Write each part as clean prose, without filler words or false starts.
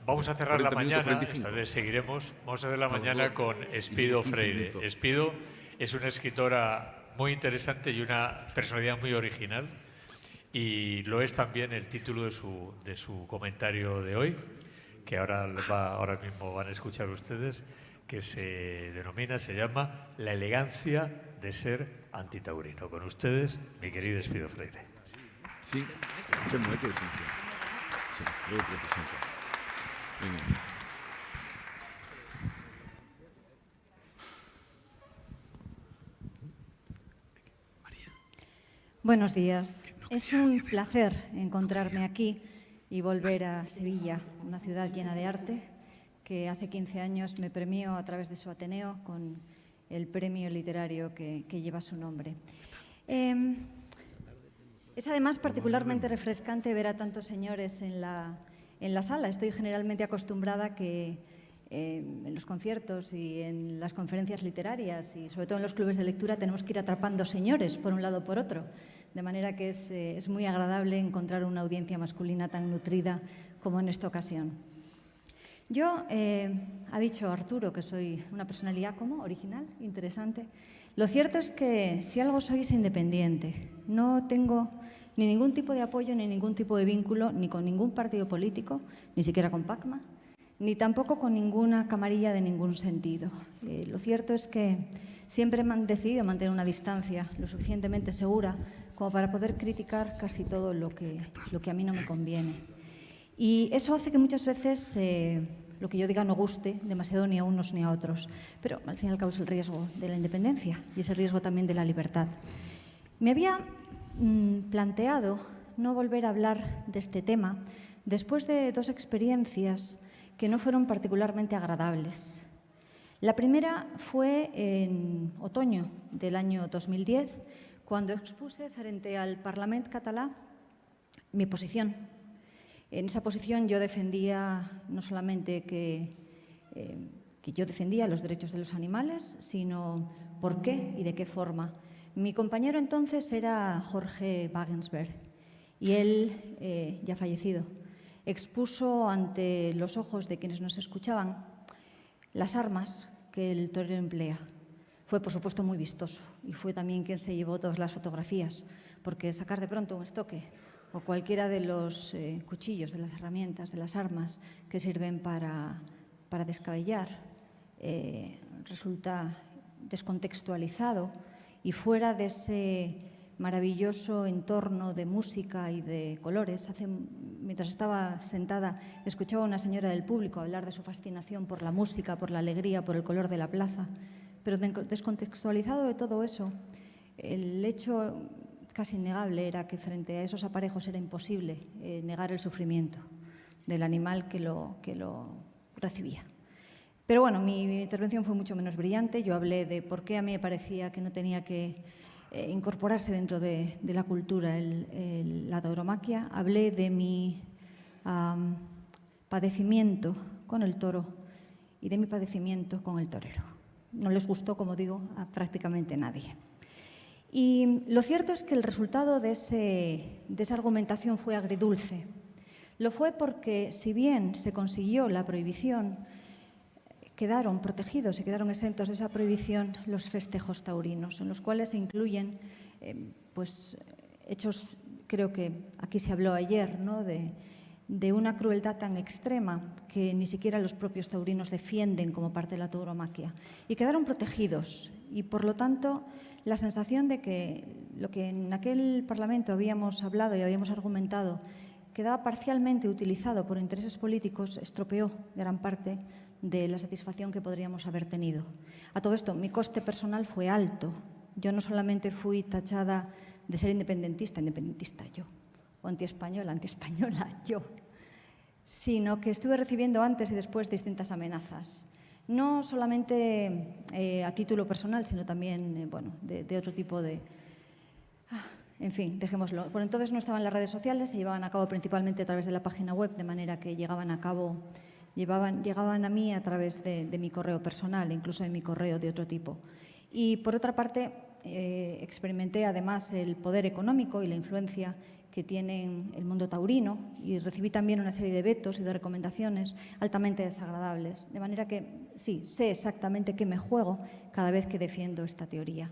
Vamos a cerrar la mañana, esta vez seguiremos, vamos a hacer la mañana con Espido Freire. Espido es una escritora muy interesante y una personalidad muy original, y lo es también el título de su comentario de hoy, que ahora mismo van a escuchar ustedes, que se llama La elegancia de ser antitaurino. Con ustedes, mi querido Espido Freire. Sí, se mueve. Sí, luego te presento. Venga. Buenos días. Es un placer encontrarme aquí y volver a Sevilla, una ciudad llena de arte, que hace 15 años me premió a través de su Ateneo con el premio literario que lleva su nombre. Es además particularmente refrescante ver a tantos señores en la sala. Estoy generalmente acostumbrada a que en los conciertos y en las conferencias literarias y sobre todo en los clubes de lectura tenemos que ir atrapando señores por un lado o por otro. De manera que es muy agradable encontrar una audiencia masculina tan nutrida como en esta ocasión. Yo, ha dicho Arturo que soy una personalidad como original, interesante. Lo cierto es que si algo soy es independiente. No tengo ni ningún tipo de apoyo ni ningún tipo de vínculo ni con ningún partido político, ni siquiera con PACMA, ni tampoco con ninguna camarilla de ningún sentido. Lo cierto es que siempre he decidido mantener una distancia lo suficientemente segura como para poder criticar casi todo lo que a mí no me conviene. Y eso hace que muchas veces lo que yo diga no guste demasiado ni a unos ni a otros. Pero al fin y al cabo es el riesgo de la independencia y es el riesgo también de la libertad. Me había planteado no volver a hablar de este tema después de dos experiencias que no fueron particularmente agradables. La primera fue en otoño del año 2010, cuando expuse frente al Parlament català mi posición. En esa posición yo defendía no solamente que yo defendía los derechos de los animales, sino por qué y de qué forma. Mi compañero entonces era Jorge Wagensberg y él, ya fallecido, expuso ante los ojos de quienes nos escuchaban las armas que el torero emplea. Fue, por supuesto, muy vistoso y fue también quien se llevó todas las fotografías, porque sacar de pronto un estoque o cualquiera de los cuchillos, de las herramientas, de las armas que sirven para descabellar, resulta descontextualizado y fuera de ese maravilloso entorno de música y de colores. Mientras estaba sentada, escuchaba a una señora del público hablar de su fascinación por la música, por la alegría, por el color de la plaza. Pero descontextualizado de todo eso, el hecho casi innegable era que frente a esos aparejos era imposible negar el sufrimiento del animal que lo recibía. Pero bueno, mi intervención fue mucho menos brillante. Yo hablé de por qué a mí me parecía que no tenía que incorporarse dentro de la cultura la tauromaquia. Hablé de mi padecimiento con el toro y de mi padecimiento con el torero. No les gustó, como digo, a prácticamente nadie. Y lo cierto es que el resultado de esa argumentación fue agridulce. Lo fue porque, si bien se consiguió la prohibición, quedaron protegidos y quedaron exentos de esa prohibición los festejos taurinos, en los cuales se incluyen hechos, creo que aquí se habló ayer, ¿no?, de una crueldad tan extrema que ni siquiera los propios taurinos defienden como parte de la tauromaquia. Y quedaron protegidos y, por lo tanto, la sensación de que lo que en aquel Parlamento habíamos hablado y habíamos argumentado quedaba parcialmente utilizado por intereses políticos estropeó gran parte de la satisfacción que podríamos haber tenido. A todo esto, mi coste personal fue alto. Yo no solamente fui tachada de ser independentista yo, o antiespañola yo, sino que estuve recibiendo antes y después distintas amenazas. No solamente a título personal, sino también de otro tipo de... En fin, dejémoslo. Por entonces no estaban las redes sociales, se llevaban a cabo principalmente a través de la página web, de manera que llegaban a mí a través de mi correo personal, incluso de mi correo de otro tipo. Y por otra parte, experimenté además el poder económico y la influencia que tiene el mundo taurino y recibí también una serie de vetos y de recomendaciones altamente desagradables. De manera que sí, sé exactamente qué me juego cada vez que defiendo esta teoría.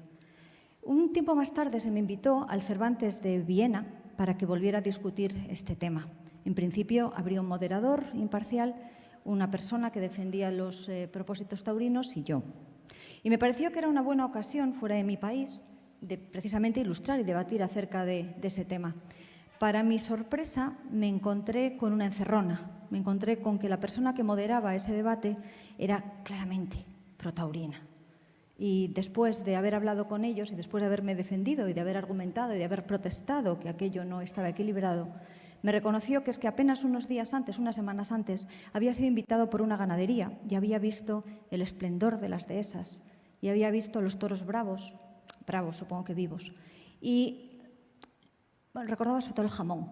Un tiempo más tarde se me invitó al Cervantes de Viena para que volviera a discutir este tema. En principio habría un moderador imparcial, una persona que defendía los propósitos taurinos y yo. Y me pareció que era una buena ocasión, fuera de mi país, de precisamente ilustrar y debatir acerca de ese tema. Para mi sorpresa, me encontré con una encerrona. Me encontré con que la persona que moderaba ese debate era claramente protaurina. Y después de haber hablado con ellos y después de haberme defendido y de haber argumentado y de haber protestado que aquello no estaba equilibrado, me reconoció que es que apenas unos días antes, unas semanas antes, había sido invitado por una ganadería y había visto el esplendor de las dehesas y había visto los toros bravos supongo que vivos, y bueno, recordaba sobre todo el jamón.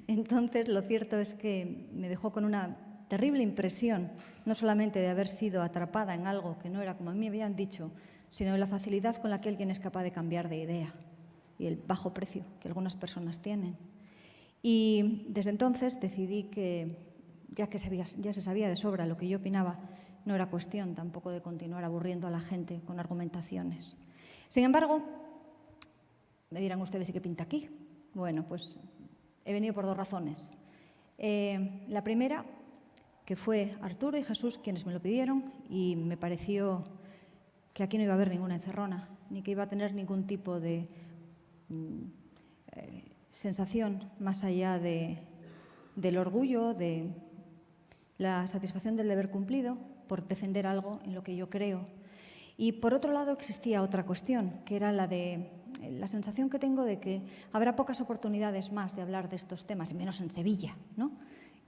Entonces, lo cierto es que me dejó con una terrible impresión, no solamente de haber sido atrapada en algo que no era como a mí me habían dicho, sino de la facilidad con la que alguien es capaz de cambiar de idea y el bajo precio que algunas personas tienen. Y desde entonces decidí que, ya se sabía de sobra lo que yo opinaba, no era cuestión tampoco de continuar aburriendo a la gente con argumentaciones. Sin embargo, me dirán ustedes, ¿y qué pinta aquí? Bueno, pues he venido por dos razones. La primera, que fue Arturo y Jesús quienes me lo pidieron y me pareció que aquí no iba a haber ninguna encerrona, ni que iba a tener ningún tipo de sensación más allá del orgullo, de la satisfacción del deber cumplido por defender algo en lo que yo creo. Y por otro lado existía otra cuestión, que era la de la sensación que tengo de que habrá pocas oportunidades más de hablar de estos temas, y menos en Sevilla, ¿no?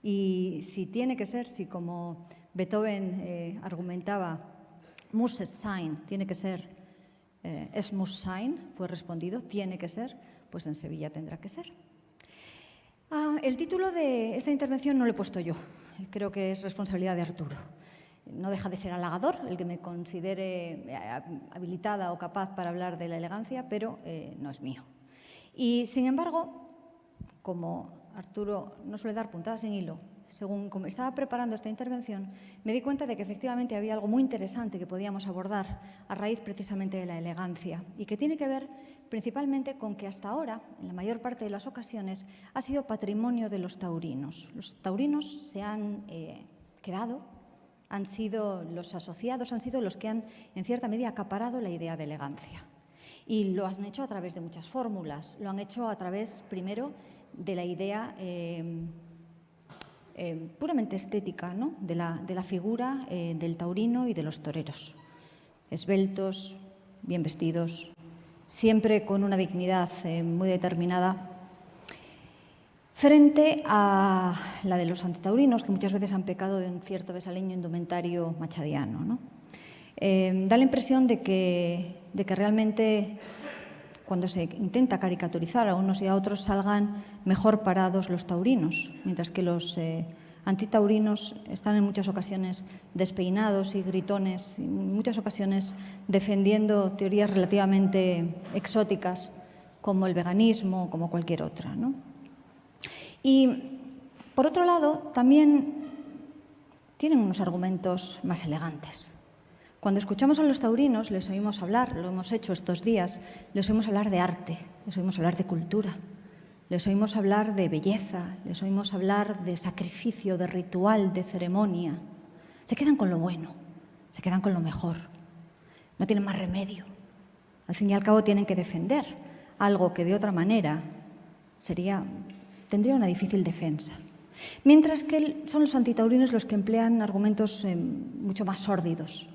Y si tiene que ser, si como Beethoven argumentaba, muss es sein, tiene que ser, es muss sein, fue respondido, tiene que ser, pues en Sevilla tendrá que ser. El título de esta intervención no lo he puesto yo, creo que es responsabilidad de Arturo. No deja de ser halagador el que me considere habilitada o capaz para hablar de la elegancia, pero no es mío. Y, sin embargo, como Arturo no suele dar puntadas en hilo, según como estaba preparando esta intervención, me di cuenta de que efectivamente había algo muy interesante que podíamos abordar a raíz precisamente de la elegancia y que tiene que ver principalmente con que hasta ahora, en la mayor parte de las ocasiones, ha sido patrimonio de los taurinos. Los taurinos se han quedado, han sido los asociados, han sido los que han, en cierta medida, acaparado la idea de elegancia. Y lo han hecho a través de muchas fórmulas. Lo han hecho a través, primero, de la idea puramente estética, ¿no? de la figura del taurino y de los toreros. Esbeltos, bien vestidos, siempre con una dignidad muy determinada, frente a la de los antitaurinos, que muchas veces han pecado de un cierto desaliño indumentario machadiano, ¿no? Da la impresión de que realmente, cuando se intenta caricaturizar a unos y a otros, salgan mejor parados los taurinos, mientras que los antitaurinos están en muchas ocasiones despeinados y gritones, en muchas ocasiones defendiendo teorías relativamente exóticas como el veganismo o como cualquier otra, ¿no? Y, por otro lado, también tienen unos argumentos más elegantes. Cuando escuchamos a los taurinos, les oímos hablar, lo hemos hecho estos días, les oímos hablar de arte, les oímos hablar de cultura, les oímos hablar de belleza, les oímos hablar de sacrificio, de ritual, de ceremonia. Se quedan con lo bueno, se quedan con lo mejor. No tienen más remedio. Al fin y al cabo tienen que defender algo que de otra manera tendría una difícil defensa. Mientras que son los antitaurinos los que emplean argumentos mucho más sórdidos.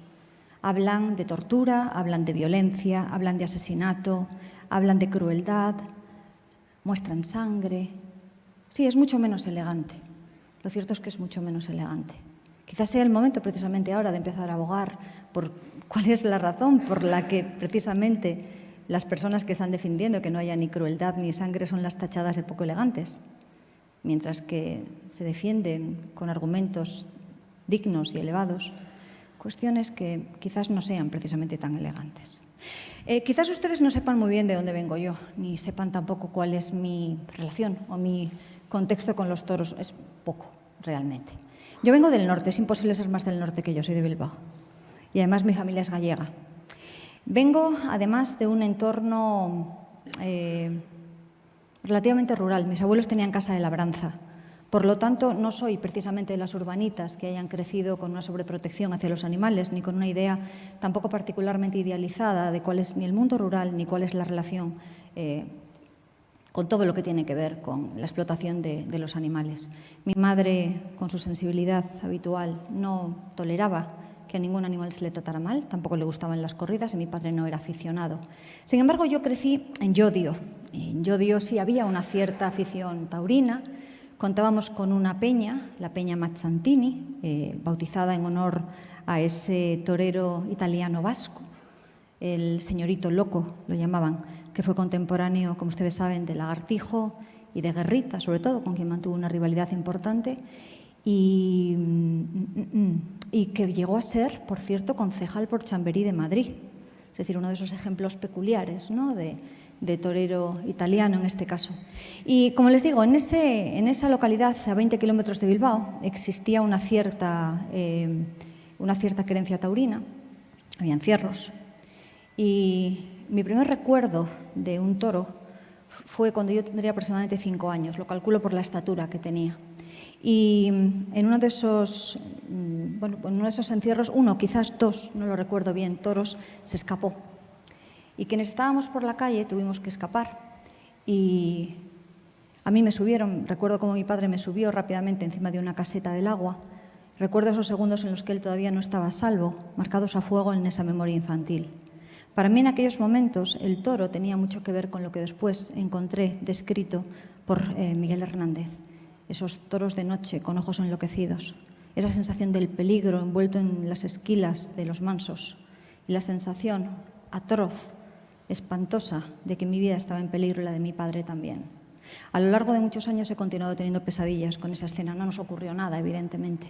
Hablan de tortura, hablan de violencia, hablan de asesinato, hablan de crueldad, muestran sangre. Sí, es mucho menos elegante. Lo cierto es que es mucho menos elegante. Quizás sea el momento precisamente ahora de empezar a abogar por cuál es la razón por la que precisamente las personas que están defendiendo que no haya ni crueldad ni sangre son las tachadas de poco elegantes, mientras que se defienden con argumentos dignos y elevados cuestiones que quizás no sean precisamente tan elegantes. Quizás ustedes no sepan muy bien de dónde vengo yo, ni sepan tampoco cuál es mi relación o mi contexto con los toros. Es poco, realmente. Yo vengo del norte, es imposible ser más del norte que yo, soy de Bilbao. Y además mi familia es gallega. Vengo, además, de un entorno relativamente rural. Mis abuelos tenían casa de labranza. Por lo tanto, no soy precisamente de las urbanitas que hayan crecido con una sobreprotección hacia los animales, ni con una idea tampoco particularmente idealizada de cuál es ni el mundo rural, ni cuál es la relación con todo lo que tiene que ver con la explotación de los animales. Mi madre, con su sensibilidad habitual, no toleraba que a ningún animal se le tratara mal, tampoco le gustaban las corridas y mi padre no era aficionado. Sin embargo, yo crecí en Llodio. En Llodio sí había una cierta afición taurina. Contábamos con una peña, la Peña Mazzantini, bautizada en honor a ese torero italiano vasco, el señorito Loco, lo llamaban, que fue contemporáneo, como ustedes saben, de Lagartijo y de Guerrita, sobre todo, con quien mantuvo una rivalidad importante, y que llegó a ser, por cierto, concejal por Chamberí de Madrid. Es decir, uno de esos ejemplos peculiares, ¿no?, de torero italiano en este caso. Y como les digo, en esa localidad, a 20 kilómetros de Bilbao, existía una cierta querencia taurina, había encierros. Y mi primer recuerdo de un toro fue cuando yo tendría aproximadamente 5 años, lo calculo por la estatura que tenía. Y en uno de esos encierros, uno, quizás dos, no lo recuerdo bien, toros, se escapó. Y quienes estábamos por la calle tuvimos que escapar. Y a mí me subieron, recuerdo cómo mi padre me subió rápidamente encima de una caseta del agua. Recuerdo esos segundos en los que él todavía no estaba a salvo, marcados a fuego en esa memoria infantil. Para mí en aquellos momentos el toro tenía mucho que ver con lo que después encontré descrito por Miguel Hernández. Esos toros de noche con ojos enloquecidos, esa sensación del peligro envuelto en las esquilas de los mansos y la sensación atroz, espantosa, de que mi vida estaba en peligro y la de mi padre también. A lo largo de muchos años he continuado teniendo pesadillas con esa escena. No nos ocurrió nada, evidentemente.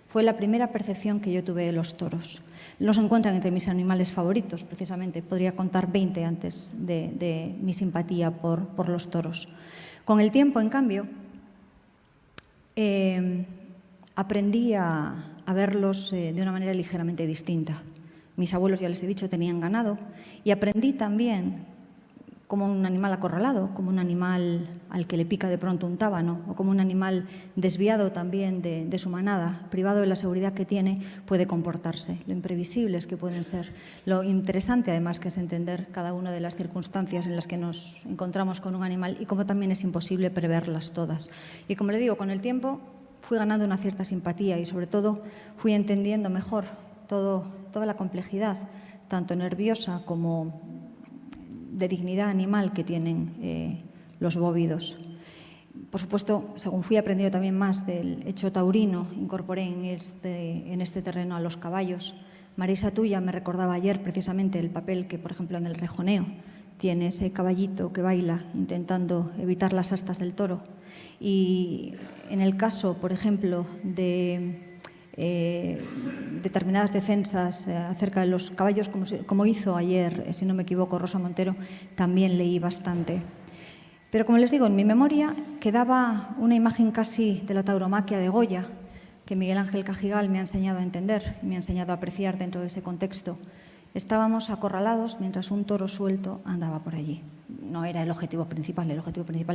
Fue la primera percepción que yo tuve de los toros. No se encuentran entre mis animales favoritos, precisamente. Podría contar 20 antes de mi simpatía por los toros. Con el tiempo, en cambio, aprendí a verlos de una manera ligeramente distinta. Mis abuelos, ya les he dicho, tenían ganado y aprendí también como un animal acorralado, como un animal al que le pica de pronto un tábano o como un animal desviado también de su manada, privado de la seguridad que tiene, puede comportarse, lo imprevisibles que pueden ser, lo interesante además que es entender cada una de las circunstancias en las que nos encontramos con un animal y cómo también es imposible preverlas todas. Y como le digo, con el tiempo fui ganando una cierta simpatía y sobre todo fui entendiendo mejor toda la complejidad, tanto nerviosa como de dignidad animal que tienen los bóvidos. Por supuesto, según fui aprendiendo también más del hecho taurino, incorporé en este terreno a los caballos. Marisa Tuya me recordaba ayer precisamente el papel que, por ejemplo, en el rejoneo tiene ese caballito que baila intentando evitar las astas del toro. Y en el caso, por ejemplo, de determinadas defensas acerca de los caballos, como hizo ayer, si no me equivoco, Rosa Montero, también leí bastante. Pero como les digo, en mi memoria quedaba una imagen casi de la tauromaquia de Goya, que Miguel Ángel Cajigal me ha enseñado a entender, me ha enseñado a apreciar dentro de ese contexto. Estábamos acorralados mientras un toro suelto andaba por allí. No era el objetivo principal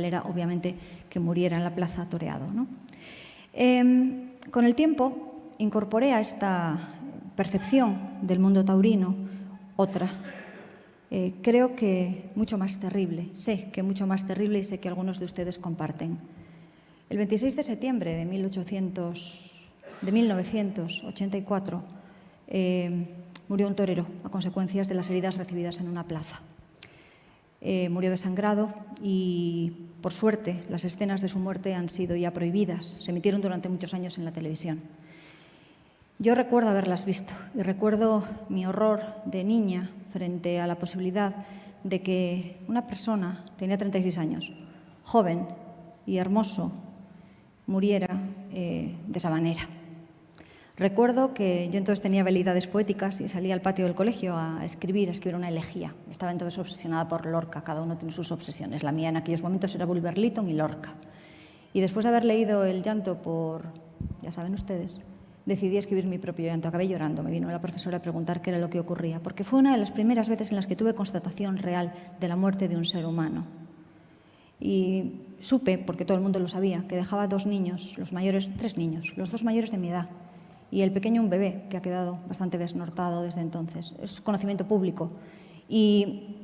era obviamente que muriera en la plaza toreado, ¿no? Con el tiempo incorporé a esta percepción del mundo taurino otra, creo que mucho más terrible, sé que mucho más terrible y sé que algunos de ustedes comparten. El 26 de septiembre de 1984 murió un torero a consecuencias de las heridas recibidas en una plaza. Murió desangrado y, por suerte, las escenas de su muerte han sido ya prohibidas. Se emitieron durante muchos años en la televisión. Yo recuerdo haberlas visto y recuerdo mi horror de niña frente a la posibilidad de que una persona, tenía 36 años, joven y hermoso, muriera de esa manera. Recuerdo que yo entonces tenía habilidades poéticas y salía al patio del colegio a escribir una elegía. Estaba entonces obsesionada por Lorca, cada uno tiene sus obsesiones. La mía en aquellos momentos era Bulwer Lytton y Lorca. Y después de haber leído El llanto por, ya saben ustedes, decidí escribir mi propio llanto. Acabé llorando, me vino la profesora a preguntar qué era lo que ocurría, porque fue una de las primeras veces en las que tuve constatación real de la muerte de un ser humano. Y supe, porque todo el mundo lo sabía, que dejaba 2 niños, los mayores, 3 niños, los 2 mayores de mi edad, y el pequeño un bebé que ha quedado bastante desnortado desde entonces. Es conocimiento público. Y,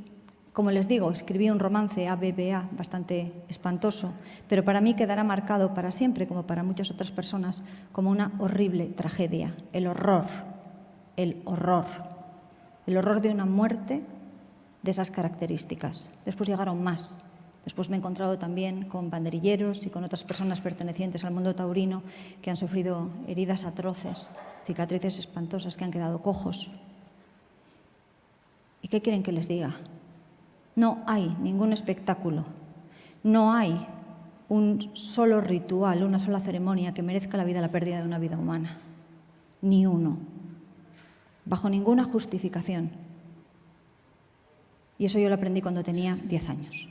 como les digo, escribí un romance ABBA bastante espantoso, pero para mí quedará marcado para siempre, como para muchas otras personas, como una horrible tragedia. El horror de una muerte de esas características. Después llegaron más. Después me he encontrado también con banderilleros y con otras personas pertenecientes al mundo taurino que han sufrido heridas atroces, cicatrices espantosas, que han quedado cojos. ¿Y qué quieren que les diga? No hay ningún espectáculo, no hay un solo ritual, una sola ceremonia que merezca la pérdida de una vida humana. Ni uno. Bajo ninguna justificación. Y eso yo lo aprendí cuando tenía 10 años.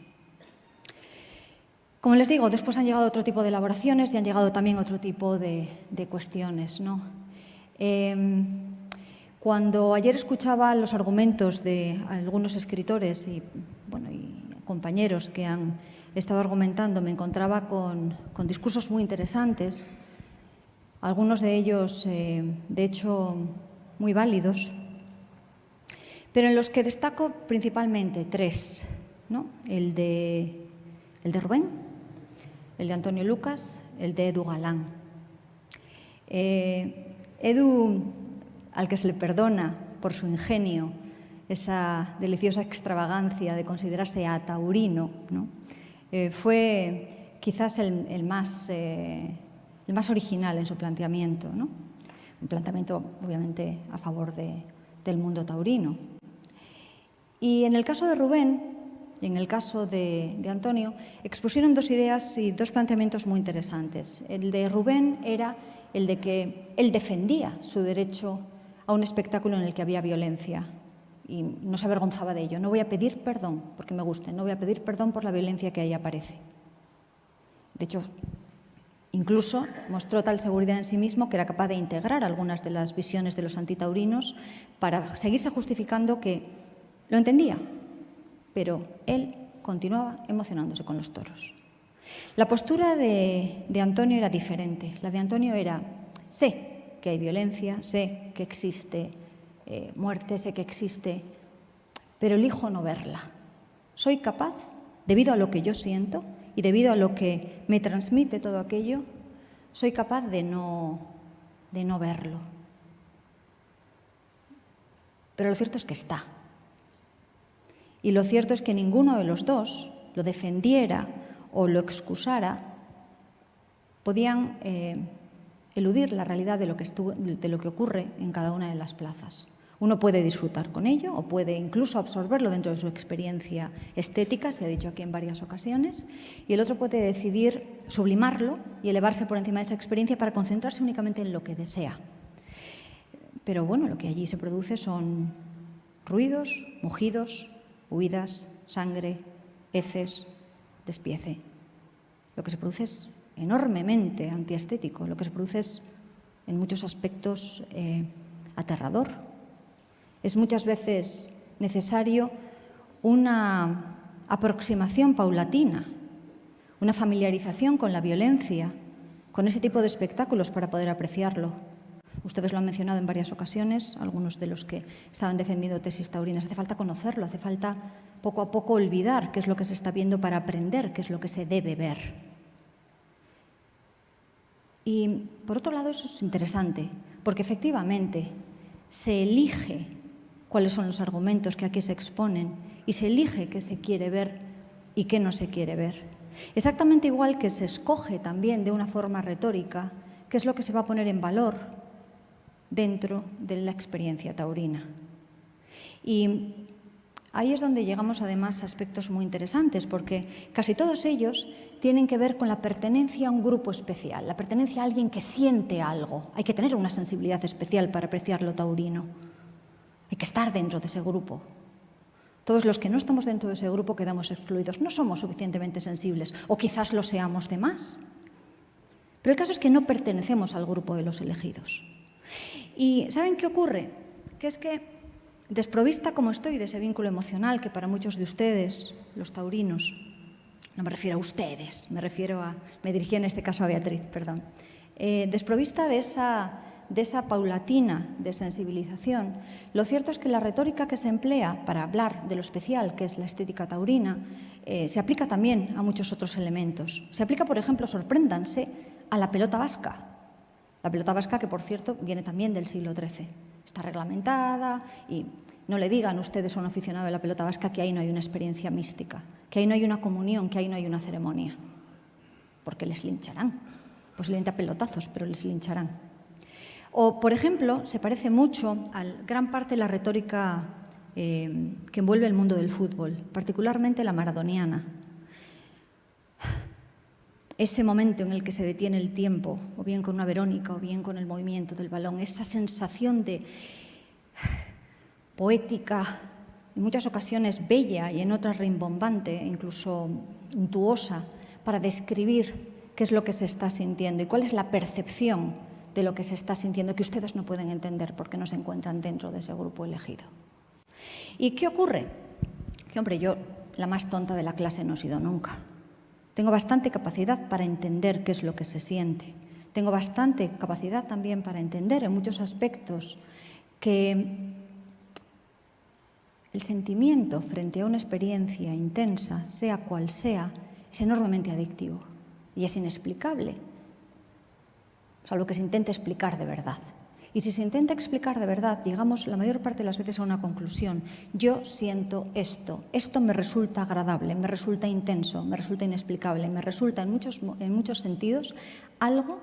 Como les digo, después han llegado otro tipo de elaboraciones y han llegado también otro tipo de cuestiones, ¿no? Cuando ayer escuchaba los argumentos de algunos escritores y compañeros que han estado argumentando, me encontraba con discursos muy interesantes, algunos de ellos, de hecho, muy válidos, pero en los que destaco principalmente 3, ¿no? El de Rubén, el de Antonio Lucas, el de Edu Galán. Edu, al que se le perdona por su ingenio esa deliciosa extravagancia de considerarse ataurino, ¿no? Fue quizás el más original en su planteamiento, ¿no? Un planteamiento, obviamente, a favor del mundo taurino. Y en el caso de Rubén y en el caso de Antonio, expusieron 2 ideas y 2 planteamientos muy interesantes. El de Rubén era el de que él defendía su derecho a un espectáculo en el que había violencia y no se avergonzaba de ello. No voy a pedir perdón porque me guste, no voy a pedir perdón por la violencia que ahí aparece. De hecho, incluso mostró tal seguridad en sí mismo que era capaz de integrar algunas de las visiones de los antitaurinos para seguirse justificando que lo entendía, pero él continuaba emocionándose con los toros. La postura de Antonio era diferente. La de Antonio era, sé que hay violencia, sé que existe muerte, sé que existe, pero elijo no verla. Soy capaz, debido a lo que yo siento y debido a lo que me transmite todo aquello, soy capaz de no verlo. Pero lo cierto es que está. Y lo cierto es que ninguno de los dos lo defendiera o lo excusara, podían eludir la realidad de lo que ocurre en cada una de las plazas. Uno puede disfrutar con ello o puede incluso absorberlo dentro de su experiencia estética, se ha dicho aquí en varias ocasiones, y el otro puede decidir sublimarlo y elevarse por encima de esa experiencia para concentrarse únicamente en lo que desea. Pero bueno, lo que allí se produce son ruidos, mugidos, huidas, sangre, heces, despiece. Lo que se produce es enormemente antiestético, lo que se produce es, en muchos aspectos, aterrador. Es muchas veces necesario una aproximación paulatina, una familiarización con la violencia, con ese tipo de espectáculos para poder apreciarlo. Ustedes lo han mencionado en varias ocasiones, algunos de los que estaban defendiendo tesis taurinas. Hace falta conocerlo, hace falta poco a poco olvidar qué es lo que se está viendo para aprender qué es lo que se debe ver. Y, por otro lado, eso es interesante, porque efectivamente se elige cuáles son los argumentos que aquí se exponen y se elige qué se quiere ver y qué no se quiere ver. Exactamente igual que se escoge también de una forma retórica qué es lo que se va a poner en valor dentro de la experiencia taurina. Y Ahí es donde llegamos además a aspectos muy interesantes, porque casi todos ellos tienen que ver con la pertenencia a un grupo especial, la pertenencia a alguien que siente algo. Hay que tener una sensibilidad especial para apreciar lo taurino. Hay que estar dentro de ese grupo. Todos los que no estamos dentro de ese grupo quedamos excluidos. No somos suficientemente sensibles, o quizás lo seamos de más. Pero el caso es que no pertenecemos al grupo de los elegidos. ¿Y saben qué ocurre? Que es que, desprovista como estoy de ese vínculo emocional que para muchos de ustedes, los taurinos, no me refiero a ustedes, me dirigí en este caso a Beatriz, perdón, desprovista de esa paulatina desensibilización, lo cierto es que la retórica que se emplea para hablar de lo especial, que es la estética taurina, se aplica también a muchos otros elementos. Se aplica, por ejemplo, sorpréndanse, a la pelota vasca. La pelota vasca, que por cierto viene también del siglo XIII. Está reglamentada y no le digan ustedes a un aficionado de la pelota vasca que ahí no hay una experiencia mística, que ahí no hay una comunión, que ahí no hay una ceremonia, porque les lincharán. Posiblemente a pelotazos, pero les lincharán. O, por ejemplo, se parece mucho a gran parte de la retórica que envuelve el mundo del fútbol, particularmente la maradoniana. Ese momento en el que se detiene el tiempo, o bien con una Verónica, o bien con el movimiento del balón, esa sensación de poética, en muchas ocasiones bella y en otras rimbombante, incluso untuosa, para describir qué es lo que se está sintiendo y cuál es la percepción de lo que se está sintiendo, que ustedes no pueden entender porque no se encuentran dentro de ese grupo elegido. ¿Y qué ocurre? Que, hombre, yo, la más tonta de la clase, no he sido nunca. Tengo bastante capacidad para entender qué es lo que se siente. Tengo bastante capacidad también para entender en muchos aspectos que el sentimiento frente a una experiencia intensa, sea cual sea, es enormemente adictivo y es inexplicable, salvo que se intente explicar de verdad. Y si se intenta explicar de verdad, llegamos la mayor parte de las veces a una conclusión. Yo siento esto me resulta agradable, me resulta intenso, me resulta inexplicable, me resulta en muchos sentidos algo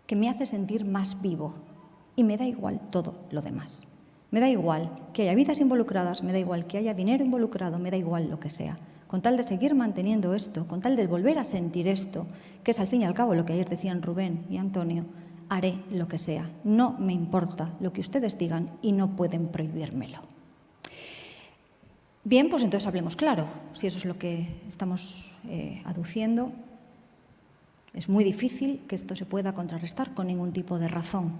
que me hace sentir más vivo y me da igual todo lo demás. Me da igual que haya vidas involucradas, me da igual que haya dinero involucrado, me da igual lo que sea. Con tal de seguir manteniendo esto, con tal de volver a sentir esto, que es al fin y al cabo lo que ayer decían Rubén y Antonio, haré lo que sea. No me importa lo que ustedes digan y no pueden prohibírmelo. Bien, pues entonces hablemos claro. Si eso es lo que estamos aduciendo, es muy difícil que esto se pueda contrarrestar con ningún tipo de razón.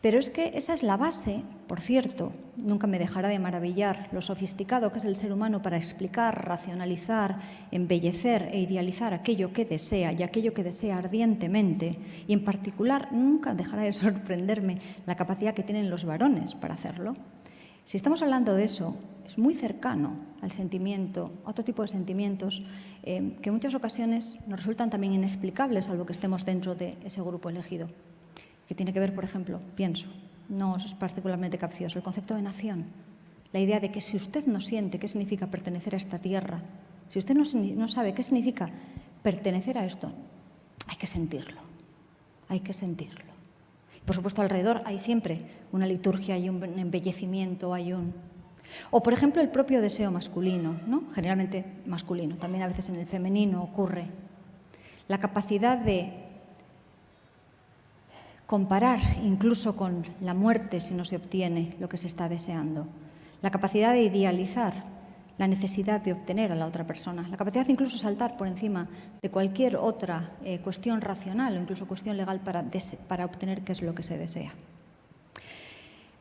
Pero es que esa es la base, por cierto, nunca me dejará de maravillar lo sofisticado que es el ser humano para explicar, racionalizar, embellecer e idealizar aquello que desea y aquello que desea ardientemente. Y en particular, nunca dejará de sorprenderme la capacidad que tienen los varones para hacerlo. Si estamos hablando de eso, es muy cercano al sentimiento, a otro tipo de sentimientos que en muchas ocasiones nos resultan también inexplicables, salvo que estemos dentro de ese grupo elegido. Que tiene que ver, por ejemplo, pienso, no es particularmente capcioso, el concepto de nación. La idea de que si usted no siente qué significa pertenecer a esta tierra, si usted no sabe qué significa pertenecer a esto, hay que sentirlo, hay que sentirlo. Por supuesto, alrededor hay siempre una liturgia, hay un embellecimiento, O, por ejemplo, el propio deseo masculino, ¿no? Generalmente masculino, también a veces en el femenino ocurre. La capacidad de comparar incluso con la muerte si no se obtiene lo que se está deseando, la capacidad de idealizar la necesidad de obtener a la otra persona, la capacidad de incluso saltar por encima de cualquier otra cuestión racional o incluso cuestión legal para obtener qué es lo que se desea.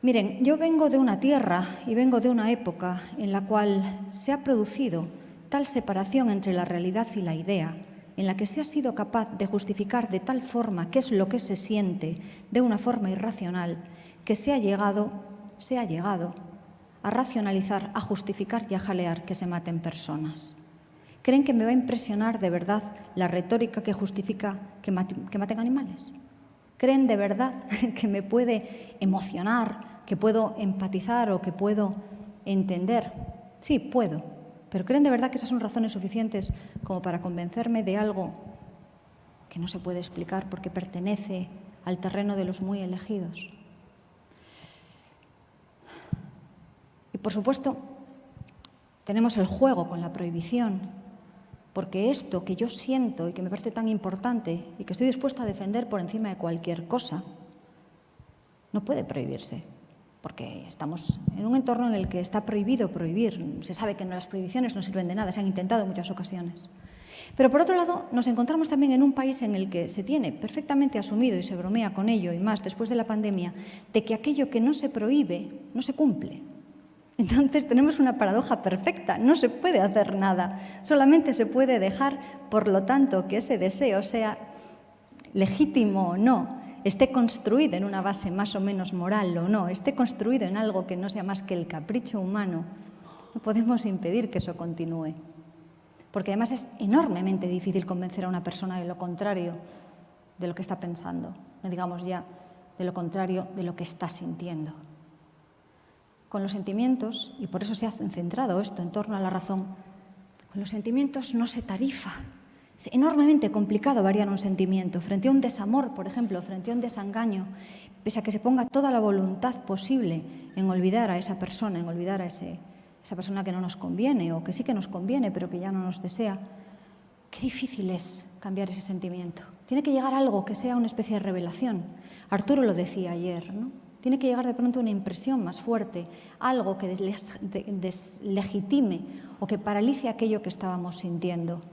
Miren, yo vengo de una tierra y vengo de una época en la cual se ha producido tal separación entre la realidad y la idea, en la que se ha sido capaz de justificar de tal forma qué es lo que se siente de una forma irracional, que se ha llegado a racionalizar, a justificar y a jalear que se maten personas. ¿Creen que me va a impresionar de verdad la retórica que justifica que maten animales? ¿Creen de verdad que me puede emocionar, que puedo empatizar o que puedo entender? Sí, puedo. ¿Pero creen de verdad que esas son razones suficientes como para convencerme de algo que no se puede explicar porque pertenece al terreno de los muy elegidos? Y, por supuesto, tenemos el juego con la prohibición, porque esto que yo siento y que me parece tan importante y que estoy dispuesta a defender por encima de cualquier cosa, no puede prohibirse, porque estamos en un entorno en el que está prohibido prohibir. Se sabe que las prohibiciones no sirven de nada, se han intentado en muchas ocasiones. Pero por otro lado, nos encontramos también en un país en el que se tiene perfectamente asumido, y se bromea con ello, y más después de la pandemia, de que aquello que no se prohíbe no se cumple. Entonces tenemos una paradoja perfecta, no se puede hacer nada, solamente se puede dejar, por lo tanto, que ese deseo sea legítimo o no, esté construido en una base más o menos moral o no, esté construido en algo que no sea más que el capricho humano. No podemos impedir que eso continúe, porque además es enormemente difícil convencer a una persona de lo contrario de lo que está pensando, no digamos ya de lo contrario de lo que está sintiendo. Con los sentimientos, y por eso se ha centrado esto en torno a la razón, con los sentimientos no se tarifa. Es enormemente complicado variar un sentimiento. Frente a un desamor, por ejemplo, frente a un desengaño, pese a que se ponga toda la voluntad posible en olvidar a esa persona, en olvidar a esa persona que no nos conviene o que sí que nos conviene pero que ya no nos desea, qué difícil es cambiar ese sentimiento. Tiene que llegar algo que sea una especie de revelación. Arturo lo decía ayer, ¿no? Tiene que llegar de pronto una impresión más fuerte, algo que deslegitime o que paralice aquello que estábamos sintiendo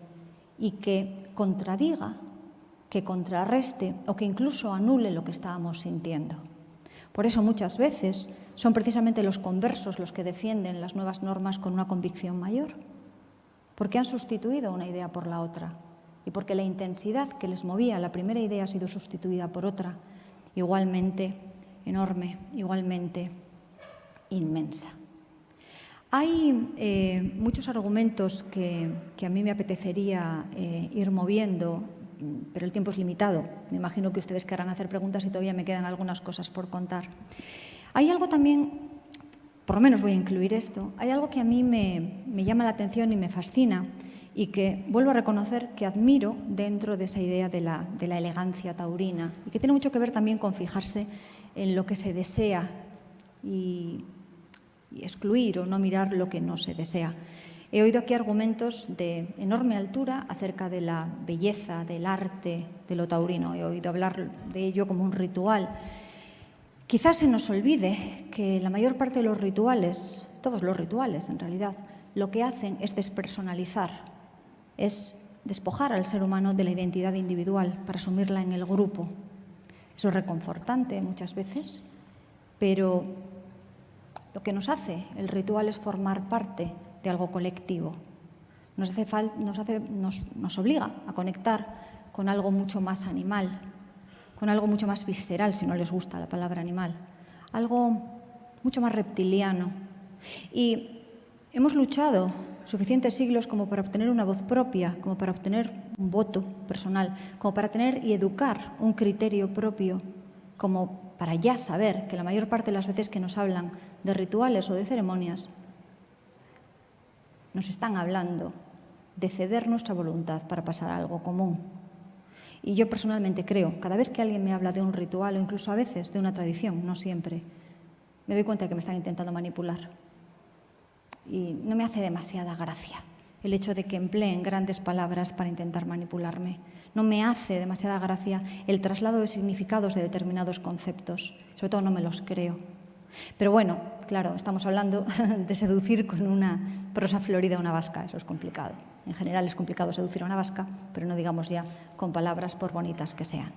y que contradiga, que contrarreste o que incluso anule lo que estábamos sintiendo. Por eso muchas veces son precisamente los conversos los que defienden las nuevas normas con una convicción mayor, porque han sustituido una idea por la otra y porque la intensidad que les movía la primera idea ha sido sustituida por otra igualmente enorme, igualmente inmensa. Hay muchos argumentos que a mí me apetecería ir moviendo, pero el tiempo es limitado. Me imagino que ustedes querrán hacer preguntas y todavía me quedan algunas cosas por contar. Hay algo también, por lo menos voy a incluir esto, hay algo que a mí me llama la atención y me fascina y que vuelvo a reconocer que admiro dentro de esa idea de la elegancia taurina y que tiene mucho que ver también con fijarse en lo que se desea y excluir o no mirar lo que no se desea. He oído aquí argumentos de enorme altura acerca de la belleza, del arte de lo taurino. He oído hablar de ello como un ritual. Quizás se nos olvide que la mayor parte de los rituales, todos los rituales en realidad, lo que hacen es despersonalizar, es despojar al ser humano de la identidad individual para asumirla en el grupo. Eso es reconfortante muchas veces, pero lo que nos hace el ritual es formar parte de algo colectivo. Nos obliga a conectar con algo mucho más animal, con algo mucho más visceral, si no les gusta la palabra animal, algo mucho más reptiliano. Y hemos luchado suficientes siglos como para obtener una voz propia, como para obtener un voto personal, como para tener y educar un criterio propio, como para ya saber que la mayor parte de las veces que nos hablan de rituales o de ceremonias, nos están hablando de ceder nuestra voluntad para pasar a algo común. Y yo personalmente creo, cada vez que alguien me habla de un ritual o incluso a veces de una tradición, no siempre, me doy cuenta de que me están intentando manipular. Y no me hace demasiada gracia el hecho de que empleen grandes palabras para intentar manipularme. No me hace demasiada gracia el traslado de significados de determinados conceptos. Sobre todo no me los creo. Pero bueno, claro, estamos hablando de seducir con una prosa florida a una vasca. Eso es complicado. En general es complicado seducir a una vasca, pero no digamos ya con palabras por bonitas que sean.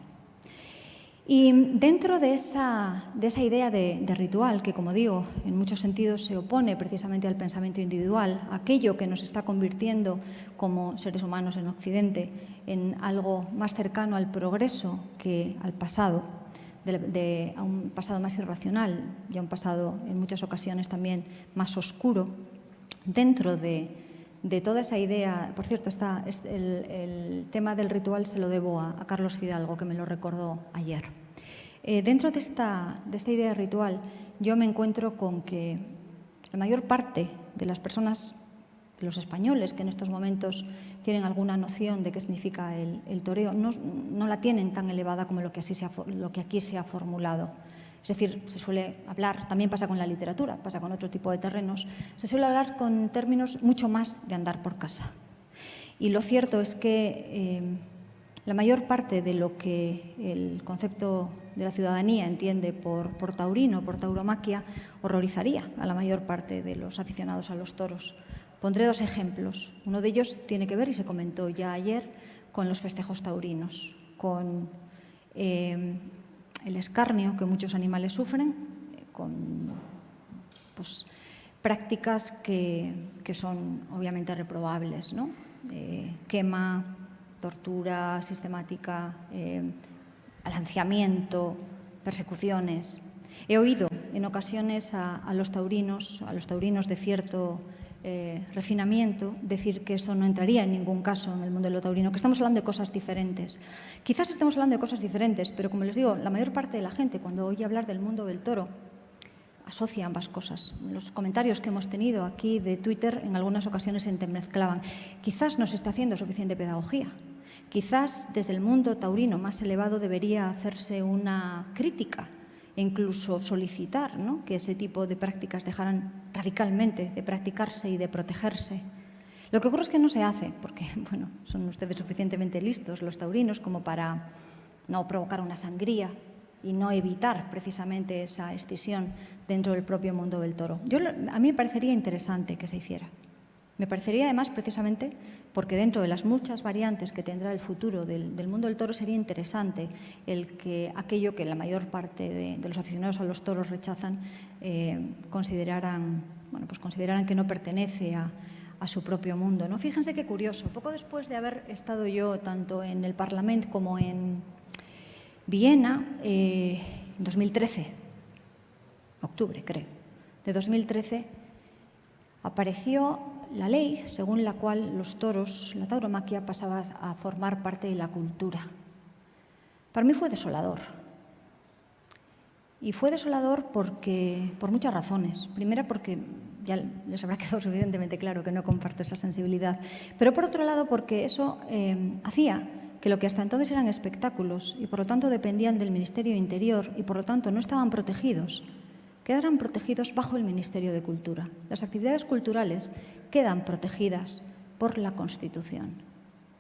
Y dentro de esa idea de ritual, que como digo, en muchos sentidos se opone precisamente al pensamiento individual, aquello que nos está convirtiendo como seres humanos en Occidente en algo más cercano al progreso que al pasado, a un pasado más irracional y a un pasado en muchas ocasiones también más oscuro, dentro de toda esa idea. Por cierto, el tema del ritual se lo debo a Carlos Fidalgo, que me lo recordó ayer. Dentro de esta idea de ritual, yo me encuentro con que la mayor parte de las personas, de los españoles que en estos momentos tienen alguna noción de qué significa el toreo, no la tienen tan elevada como lo que aquí se ha formulado. Es decir, se suele hablar, también pasa con la literatura, pasa con otro tipo de terrenos, se suele hablar con términos mucho más de andar por casa. Y lo cierto es que la mayor parte de lo que el concepto de la ciudadanía entiende por taurino, por tauromaquia, horrorizaría a la mayor parte de los aficionados a los toros. Pondré 2 ejemplos. Uno de ellos tiene que ver, y se comentó ya ayer, con los festejos taurinos, con el escarnio que muchos animales sufren, con pues, prácticas que son obviamente reprobables, ¿no? Quema, tortura sistemática, alanciamiento, persecuciones. He oído en ocasiones a los taurinos de cierto refinamiento, decir que eso no entraría en ningún caso en el mundo de lo taurino, que estamos hablando de cosas diferentes. Quizás estemos hablando de cosas diferentes, pero como les digo, la mayor parte de la gente, cuando oye hablar del mundo del toro, asocia ambas cosas. Los comentarios que hemos tenido aquí de Twitter en algunas ocasiones se entremezclaban. Quizás no se está haciendo suficiente pedagogía. Quizás desde el mundo taurino más elevado debería hacerse una crítica e incluso solicitar, ¿no?, que ese tipo de prácticas dejaran radicalmente de practicarse y de protegerse. Lo que ocurre es que no se hace, porque bueno, son ustedes suficientemente listos, los taurinos, como para no provocar una sangría y no evitar precisamente esa escisión dentro del propio mundo del toro. A mí me parecería interesante que se hiciera. Me parecería además precisamente porque dentro de las muchas variantes que tendrá el futuro del mundo del toro sería interesante el que aquello que la mayor parte de los aficionados a los toros rechazan consideraran que no pertenece a su propio mundo, ¿no? Fíjense qué curioso, poco después de haber estado yo tanto en el Parlamento como en Viena, en 2013, octubre creo, de 2013, apareció la ley según la cual los toros, la tauromaquia, pasaba a formar parte de la cultura. Para mí fue desolador. Y fue desolador por muchas razones. Primera, porque ya les habrá quedado suficientemente claro que no comparto esa sensibilidad. Pero por otro lado, porque eso hacía que lo que hasta entonces eran espectáculos y por lo tanto dependían del Ministerio de Interior y por lo tanto no estaban protegidos, quedaran protegidos bajo el Ministerio de Cultura. Las actividades culturales quedan protegidas por la Constitución.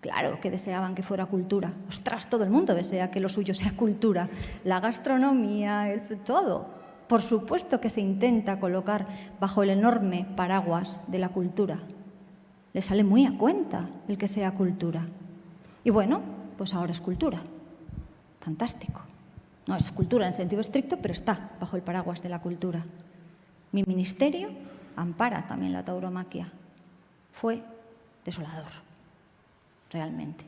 Claro que deseaban que fuera cultura. ¡Ostras! Todo el mundo desea que lo suyo sea cultura. La gastronomía, todo. Por supuesto que se intenta colocar bajo el enorme paraguas de la cultura. Le sale muy a cuenta el que sea cultura. Y bueno, pues ahora es cultura. Fantástico. No es cultura en sentido estricto, pero está bajo el paraguas de la cultura. Mi ministerio ampara también la tauromaquia. Fue desolador, realmente.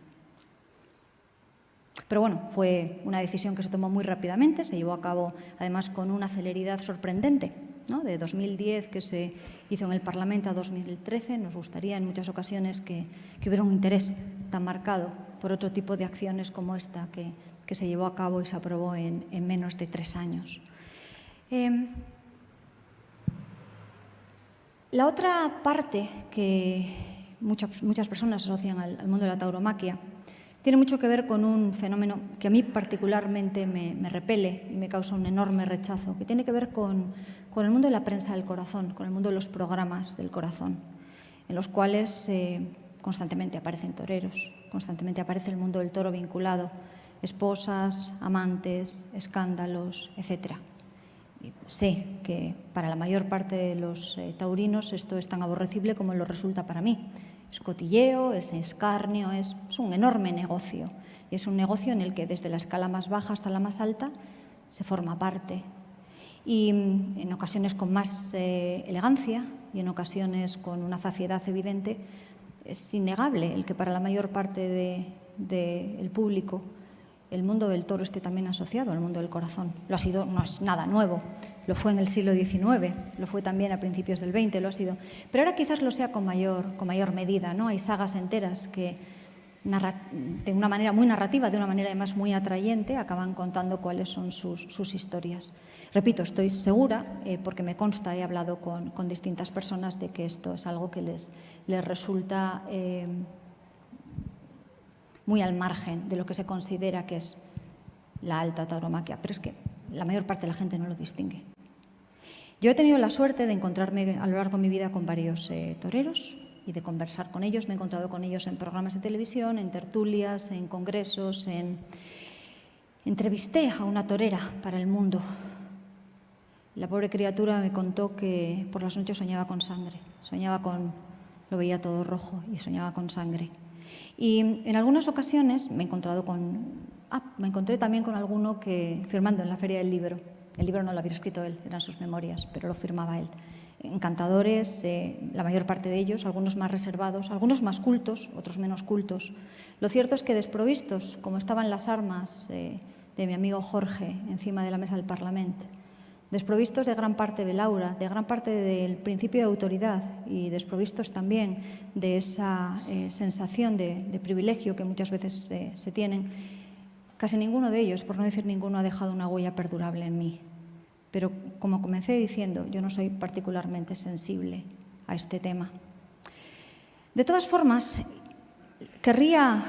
Pero bueno, fue una decisión que se tomó muy rápidamente, se llevó a cabo además con una celeridad sorprendente, ¿no? De 2010 que se hizo en el Parlamento a 2013. Nos gustaría en muchas ocasiones que hubiera un interés tan marcado por otro tipo de acciones como esta que se llevó a cabo y se aprobó en menos de 3 años. La otra parte que muchas personas asocian al mundo de la tauromaquia tiene mucho que ver con un fenómeno que a mí particularmente me repele y me causa un enorme rechazo, que tiene que ver con el mundo de la prensa del corazón, con el mundo de los programas del corazón, en los cuales constantemente aparecen toreros, constantemente aparece el mundo del toro vinculado, esposas, amantes, escándalos, etc. Y sé que para la mayor parte de los taurinos esto es tan aborrecible como lo resulta para mí. Es cotilleo, es escarnio, es un enorme negocio. Y es un negocio en el que desde la escala más baja hasta la más alta se forma parte. Y en ocasiones con más elegancia y en ocasiones con una zafiedad evidente, es innegable el que para la mayor parte del público el mundo del toro esté también asociado al mundo del corazón. Lo ha sido, no es nada nuevo, lo fue en el siglo XIX, lo fue también a principios del XX, lo ha sido. Pero ahora quizás lo sea con mayor medida, ¿no? Hay sagas enteras que de una manera muy narrativa, de una manera además muy atrayente, acaban contando cuáles son sus historias. Repito, estoy segura, porque me consta, he hablado con distintas personas, de que esto es algo que les resulta muy al margen de lo que se considera que es la alta tauromaquia. Pero es que la mayor parte de la gente no lo distingue. Yo he tenido la suerte de encontrarme a lo largo de mi vida con varios toreros y de conversar con ellos. Me he encontrado con ellos en programas de televisión, en tertulias, en congresos, Entrevisté a una torera para El Mundo. La pobre criatura me contó que por las noches soñaba con sangre, lo veía todo rojo y soñaba con sangre. Y en algunas ocasiones me encontré también con alguno que, firmando en la Feria del Libro, el libro no lo había escrito él, eran sus memorias, pero lo firmaba él. Encantadores, la mayor parte de ellos, algunos más reservados, algunos más cultos, otros menos cultos. Lo cierto es que desprovistos, como estaban las armas de mi amigo Jorge encima de la mesa del Parlamento, desprovistos de gran parte de l'aura, de gran parte del principio de autoridad y desprovistos también de esa sensación de privilegio que muchas veces se tienen, casi ninguno de ellos, por no decir ninguno, ha dejado una huella perdurable en mí. Pero, como comencé diciendo, yo no soy particularmente sensible a este tema. De todas formas, querría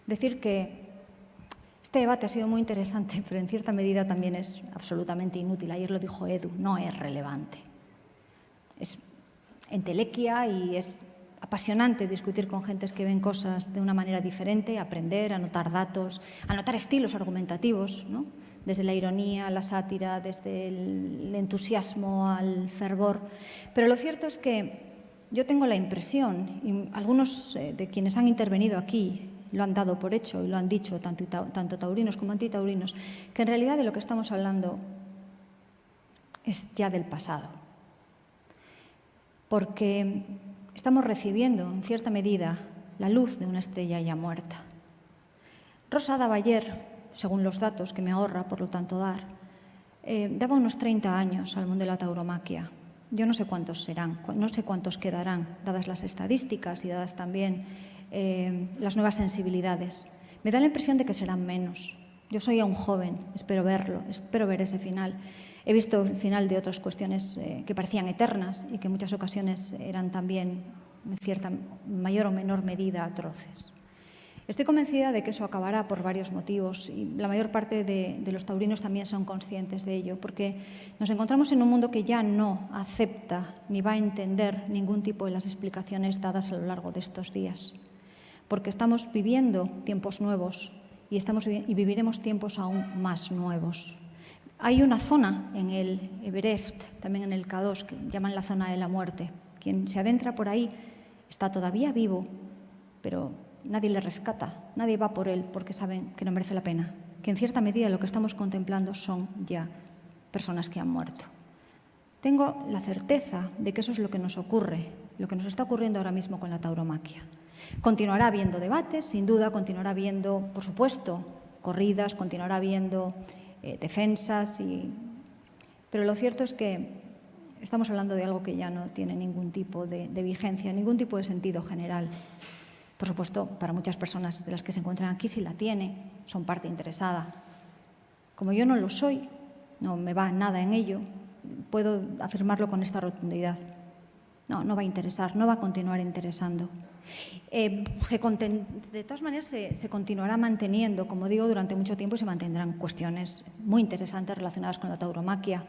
decir que este debate ha sido muy interesante, pero en cierta medida también es absolutamente inútil. Ayer lo dijo Edu, no es relevante. Es entelequia y es apasionante discutir con gentes que ven cosas de una manera diferente, aprender, anotar datos, anotar estilos argumentativos, ¿no? Desde la ironía a la sátira, desde el entusiasmo al fervor. Pero lo cierto es que yo tengo la impresión, y algunos de quienes han intervenido aquí lo han dado por hecho y lo han dicho, tanto taurinos como antitaurinos, que en realidad de lo que estamos hablando es ya del pasado. Porque estamos recibiendo, en cierta medida, la luz de una estrella ya muerta. Rosa daba ayer, según los datos que me ahorra, por lo tanto dar, daba unos 30 años al mundo de la tauromaquia. Yo no sé cuántos serán, no sé cuántos quedarán, dadas las estadísticas y dadas también las nuevas sensibilidades. Me da la impresión de que serán menos. Yo soy aún joven, espero verlo, espero ver ese final. He visto el final de otras cuestiones que parecían eternas y que en muchas ocasiones eran también, en cierta mayor o menor medida, atroces. Estoy convencida de que eso acabará por varios motivos y la mayor parte de los taurinos también son conscientes de ello, porque nos encontramos en un mundo que ya no acepta ni va a entender ningún tipo de las explicaciones dadas a lo largo de estos días, porque estamos viviendo tiempos nuevos y viviremos tiempos aún más nuevos. Hay una zona en el Everest, también en el K2, que llaman la zona de la muerte. Quien se adentra por ahí está todavía vivo, pero nadie le rescata, nadie va por él porque saben que no merece la pena, que en cierta medida lo que estamos contemplando son ya personas que han muerto. Tengo la certeza de que eso es lo que nos ocurre, lo que nos está ocurriendo ahora mismo con la tauromaquia. Continuará habiendo debates, sin duda, continuará habiendo, por supuesto, corridas, continuará habiendo defensas, pero lo cierto es que estamos hablando de algo que ya no tiene ningún tipo de vigencia, ningún tipo de sentido general. Por supuesto, para muchas personas de las que se encuentran aquí sí la tiene, son parte interesada. Como yo no lo soy, no me va nada en ello, puedo afirmarlo con esta rotundidad. No va a interesar, no va a continuar interesando. De todas maneras, se continuará manteniendo, como digo, durante mucho tiempo y se mantendrán cuestiones muy interesantes relacionadas con la tauromaquia.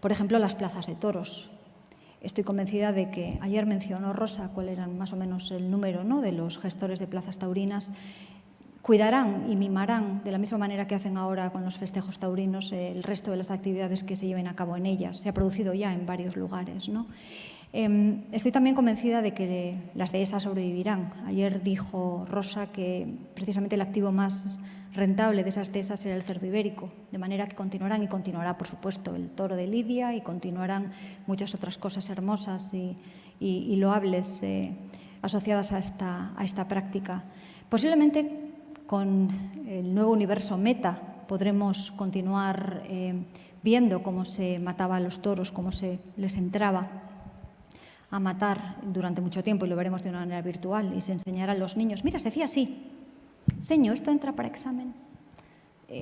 Por ejemplo, las plazas de toros. Estoy convencida de que ayer mencionó Rosa cuál era más o menos el número, ¿no?, de los gestores de plazas taurinas. Cuidarán y mimarán, de la misma manera que hacen ahora con los festejos taurinos, el resto de las actividades que se lleven a cabo en ellas. Se ha producido ya en varios lugares, ¿no? Estoy también convencida de que las dehesas sobrevivirán. Ayer dijo Rosa que precisamente el activo más rentable de esas dehesas era el cerdo ibérico, de manera que continuarán y continuará, por supuesto, el toro de Lidia y continuarán muchas otras cosas hermosas y loables asociadas a esta práctica. Posiblemente con el nuevo universo Meta podremos continuar viendo cómo se mataba a los toros, cómo se les entraba a matar durante mucho tiempo, y lo veremos de una manera virtual, y se enseñará a los niños. Mira, se decía así. Señor, esto entra para examen.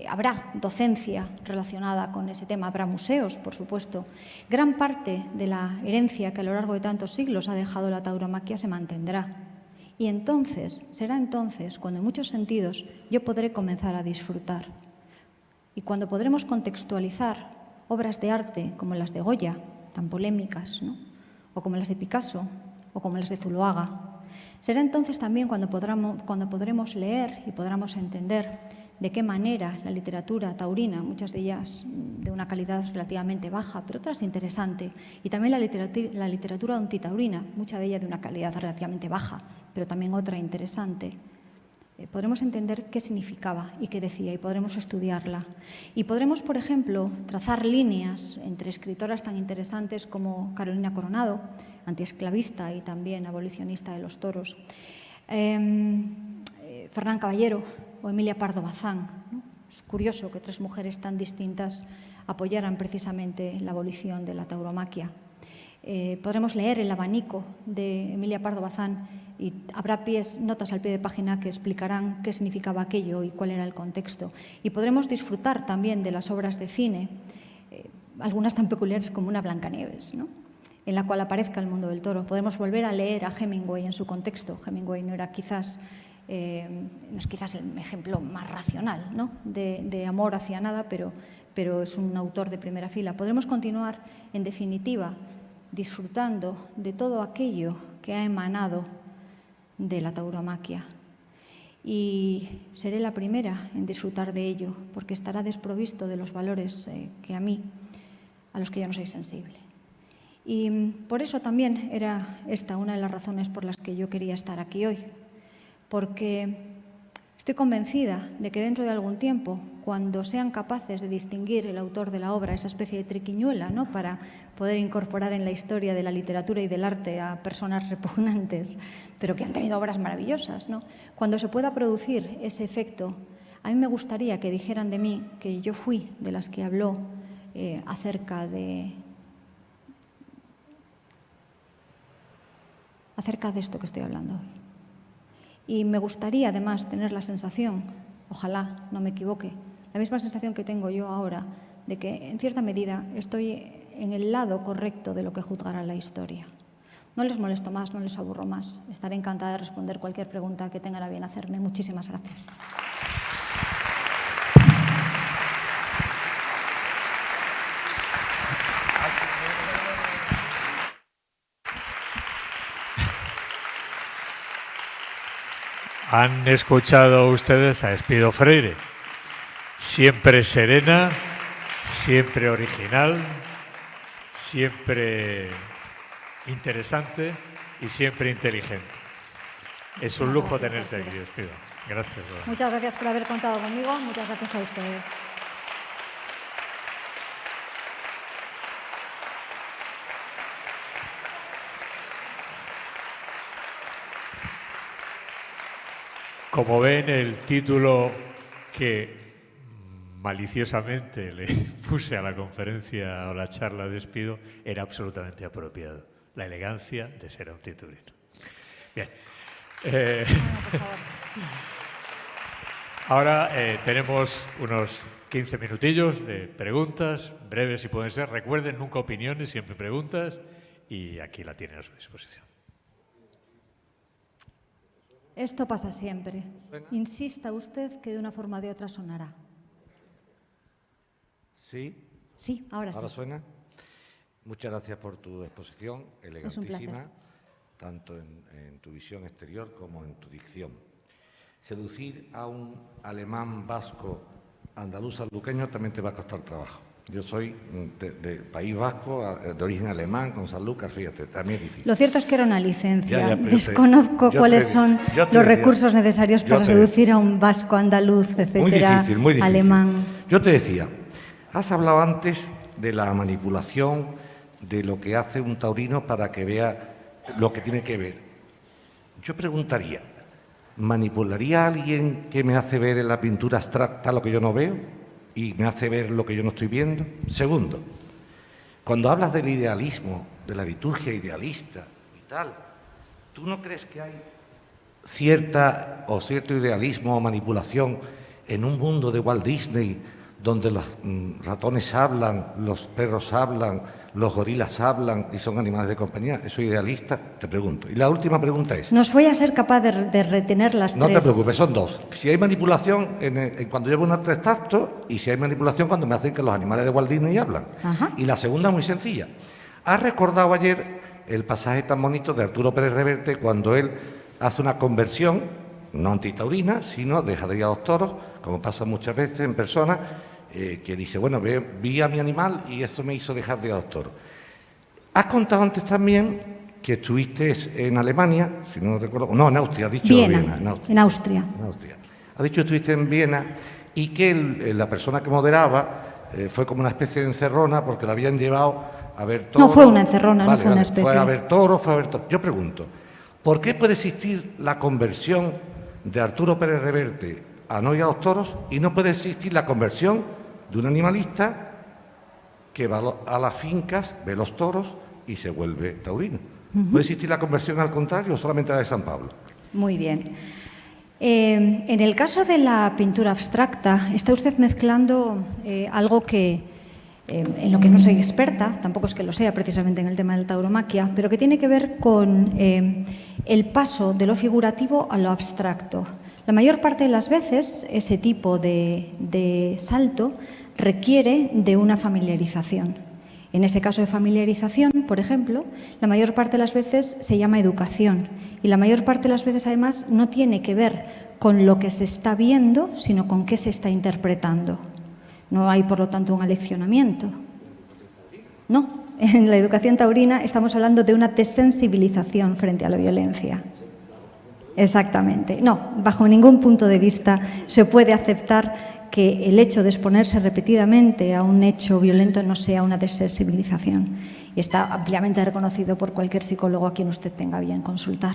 Habrá docencia relacionada con ese tema, habrá museos, por supuesto. Gran parte de la herencia que a lo largo de tantos siglos ha dejado la tauromaquia se mantendrá. Y entonces, será entonces cuando en muchos sentidos yo podré comenzar a disfrutar. Y cuando podremos contextualizar obras de arte como las de Goya, tan polémicas, ¿no?, o como las de Picasso, o como las de Zuloaga, será entonces también cuando podremos leer y podremos entender de qué manera la literatura taurina, muchas de ellas de una calidad relativamente baja, pero otras interesante, y también la literatura antitaurina, mucha de ella de una calidad relativamente baja, pero también otra interesante, podremos entender qué significaba y qué decía, y podremos estudiarla. Y podremos, por ejemplo, trazar líneas entre escritoras tan interesantes como Carolina Coronado, antiesclavista y también abolicionista de los toros, Fernán Caballero o Emilia Pardo Bazán, ¿no? Es curioso que tres mujeres tan distintas apoyaran precisamente la abolición de la tauromaquia. Podremos leer El abanico de Emilia Pardo Bazán y habrá notas al pie de página que explicarán qué significaba aquello y cuál era el contexto. Y podremos disfrutar también de las obras de cine, algunas tan peculiares como una Blancanieves, ¿no?, en la cual aparezca el mundo del toro. Podemos volver a leer a Hemingway en su contexto. Hemingway no era quizás, no es quizás el ejemplo más racional, ¿no?, de amor hacia nada, pero es un autor de primera fila. Podremos continuar, en definitiva, disfrutando de todo aquello que ha emanado de la tauromaquia. Y seré la primera en disfrutar de ello, porque estará desprovisto de los valores a los que yo no soy sensible. Y por eso también era esta una de las razones por las que yo quería estar aquí hoy, porque estoy convencida de que dentro de algún tiempo, cuando sean capaces de distinguir el autor de la obra, esa especie de triquiñuela, ¿no?, para poder incorporar en la historia de la literatura y del arte a personas repugnantes, pero que han tenido obras maravillosas, ¿no?, cuando se pueda producir ese efecto, a mí me gustaría que dijeran de mí que yo fui de las que habló acerca de esto que estoy hablando hoy. Y me gustaría, además, tener la sensación, ojalá no me equivoque, la misma sensación que tengo yo ahora, de que, en cierta medida, estoy en el lado correcto de lo que juzgará la historia. No les molesto más, no les aburro más. Estaré encantada de responder cualquier pregunta que tengan a bien hacerme. Muchísimas gracias. Han escuchado ustedes a Espido Freire, siempre serena, siempre original, siempre interesante y siempre inteligente. Es un lujo tenerte aquí, Espido. Gracias. Muchas gracias por haber contado conmigo. Muchas gracias a ustedes. Como ven, el título que maliciosamente le puse a la conferencia o la charla de Espido era absolutamente apropiado. La elegancia de ser un titulino. Bien. Ahora tenemos unos 15 minutillos de preguntas, breves si pueden ser. Recuerden, nunca opiniones, siempre preguntas, y aquí la tienen a su disposición. Esto pasa siempre. Insista usted que de una forma o de otra sonará. ¿Sí? Sí, ahora sí. ¿Ahora suena? Muchas gracias por tu exposición, elegantísima, tanto en tu visión exterior como en tu dicción. Seducir a un alemán vasco andaluz sanluqueño también te va a costar trabajo. Yo soy de País Vasco, de origen alemán, con Sanlúcar, fíjate, también es difícil. Lo cierto es que era una licencia. Desconozco cuáles son los recursos necesarios para seducir a un vasco, andaluz, etcétera, muy difícil. alemán. Yo te decía, has hablado antes de la manipulación, de lo que hace un taurino para que vea lo que tiene que ver. Yo preguntaría, ¿manipularía a alguien que me hace ver en la pintura abstracta lo que yo no veo y me hace ver lo que yo no estoy viendo? Segundo, cuando hablas del idealismo, de la liturgia idealista y tal, ¿tú no crees que hay cierto idealismo o manipulación en un mundo de Walt Disney donde los ratones hablan, los perros hablan, los gorilas hablan y son animales de compañía? ¿Eso es idealista? Te pregunto. Y la última pregunta es... Nos voy a ser capaz de retener las tres. No te preocupes, son dos. Si hay manipulación cuando llevo un tres tactos y si hay manipulación cuando me hacen que los animales de Walt Disney hablan. Ajá. Y la segunda muy sencilla. ¿Has recordado ayer el pasaje tan bonito de Arturo Pérez Reverte cuando él hace una conversión, no antitaurina, sino deja de ir a los toros, como pasa muchas veces en personas, que dice, bueno, vi a mi animal y eso me hizo dejar de ir a los toros? Has contado antes también que estuviste en Alemania, si no recuerdo, no, en Austria, has dicho Viena, en Austria. Has dicho que estuviste en Viena y que la persona que moderaba fue como una especie de encerrona porque la habían llevado a ver toros. No fue una encerrona, no fue una especie. Fue a ver toros, Yo pregunto, ¿por qué puede existir la conversión de Arturo Pérez Reverte a no ir a los toros y no puede existir la conversión de un animalista que va a las fincas, ve los toros y se vuelve taurino? ¿Puede existir la conversión al contrario o solamente la de San Pablo? Muy bien. En el caso de la pintura abstracta, está usted mezclando algo que, en lo que no soy experta, tampoco es que lo sea precisamente en el tema del tauromaquia, pero que tiene que ver con el paso de lo figurativo a lo abstracto. La mayor parte de las veces ese tipo de salto requiere de una familiarización. En ese caso de familiarización, por ejemplo, la mayor parte de las veces se llama educación y la mayor parte de las veces además no tiene que ver con lo que se está viendo, sino con qué se está interpretando. No hay, por lo tanto, un aleccionamiento. No, en la educación taurina estamos hablando de una desensibilización frente a la violencia. Exactamente. No, bajo ningún punto de vista se puede aceptar que el hecho de exponerse repetidamente a un hecho violento no sea una desensibilización. Y está ampliamente reconocido por cualquier psicólogo a quien usted tenga bien consultar.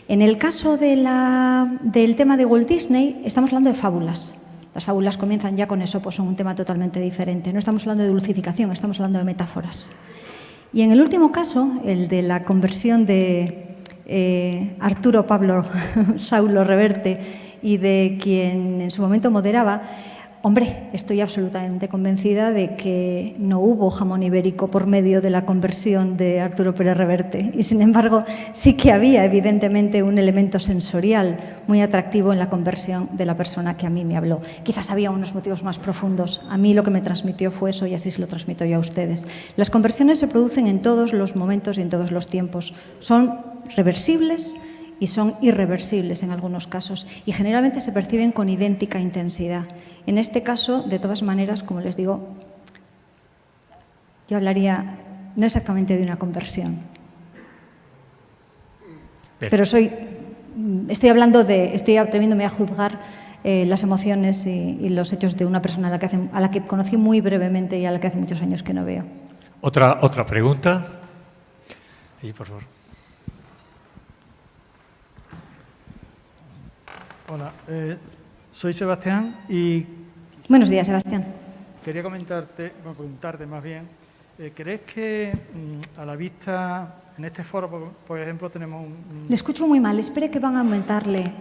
En el caso del tema de Walt Disney, estamos hablando de fábulas. Las fábulas comienzan ya con eso, pues son un tema totalmente diferente. No estamos hablando de dulcificación, estamos hablando de metáforas. Y en el último caso, el de la conversión de Arturo Pablo Saulo Reverte y de quien en su momento moderaba, hombre, estoy absolutamente convencida de que no hubo jamón ibérico por medio de la conversión de Arturo Pérez Reverte y, sin embargo, sí que había evidentemente un elemento sensorial muy atractivo en la conversión de la persona que a mí me habló. Quizás había unos motivos más profundos. A mí lo que me transmitió fue eso y así se lo transmito yo a ustedes. Las conversiones se producen en todos los momentos y en todos los tiempos. Son reversibles y son irreversibles en algunos casos y generalmente se perciben con idéntica intensidad. En este caso, de todas maneras, como les digo, yo hablaría no exactamente de una conversión, pero estoy atreviéndome a juzgar las emociones y los hechos de una persona a la que conocí muy brevemente y a la que hace muchos años que no veo. Otra pregunta. Ahí, por favor. Hola, soy Sebastián y... Buenos días, Sebastián. Quería preguntarte más bien, ¿crees que a la vista, en este foro, por ejemplo, tenemos Le escucho muy mal, espere que van a aumentarle.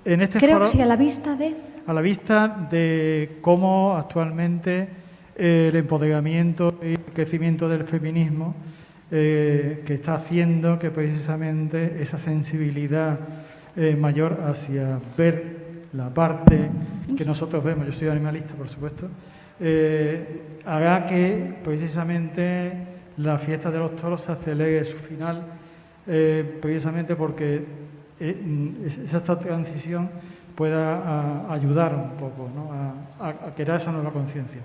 En este Creo foro, que sí, a la vista de... A la vista de cómo actualmente el empoderamiento y el crecimiento del feminismo que está haciendo que precisamente esa sensibilidad mayor hacia ver la parte que nosotros vemos, yo soy animalista por supuesto, hará que precisamente la fiesta de los toros se acelere su final, precisamente porque esta transición pueda ayudar un poco, ¿no?, a crear esa nueva conciencia.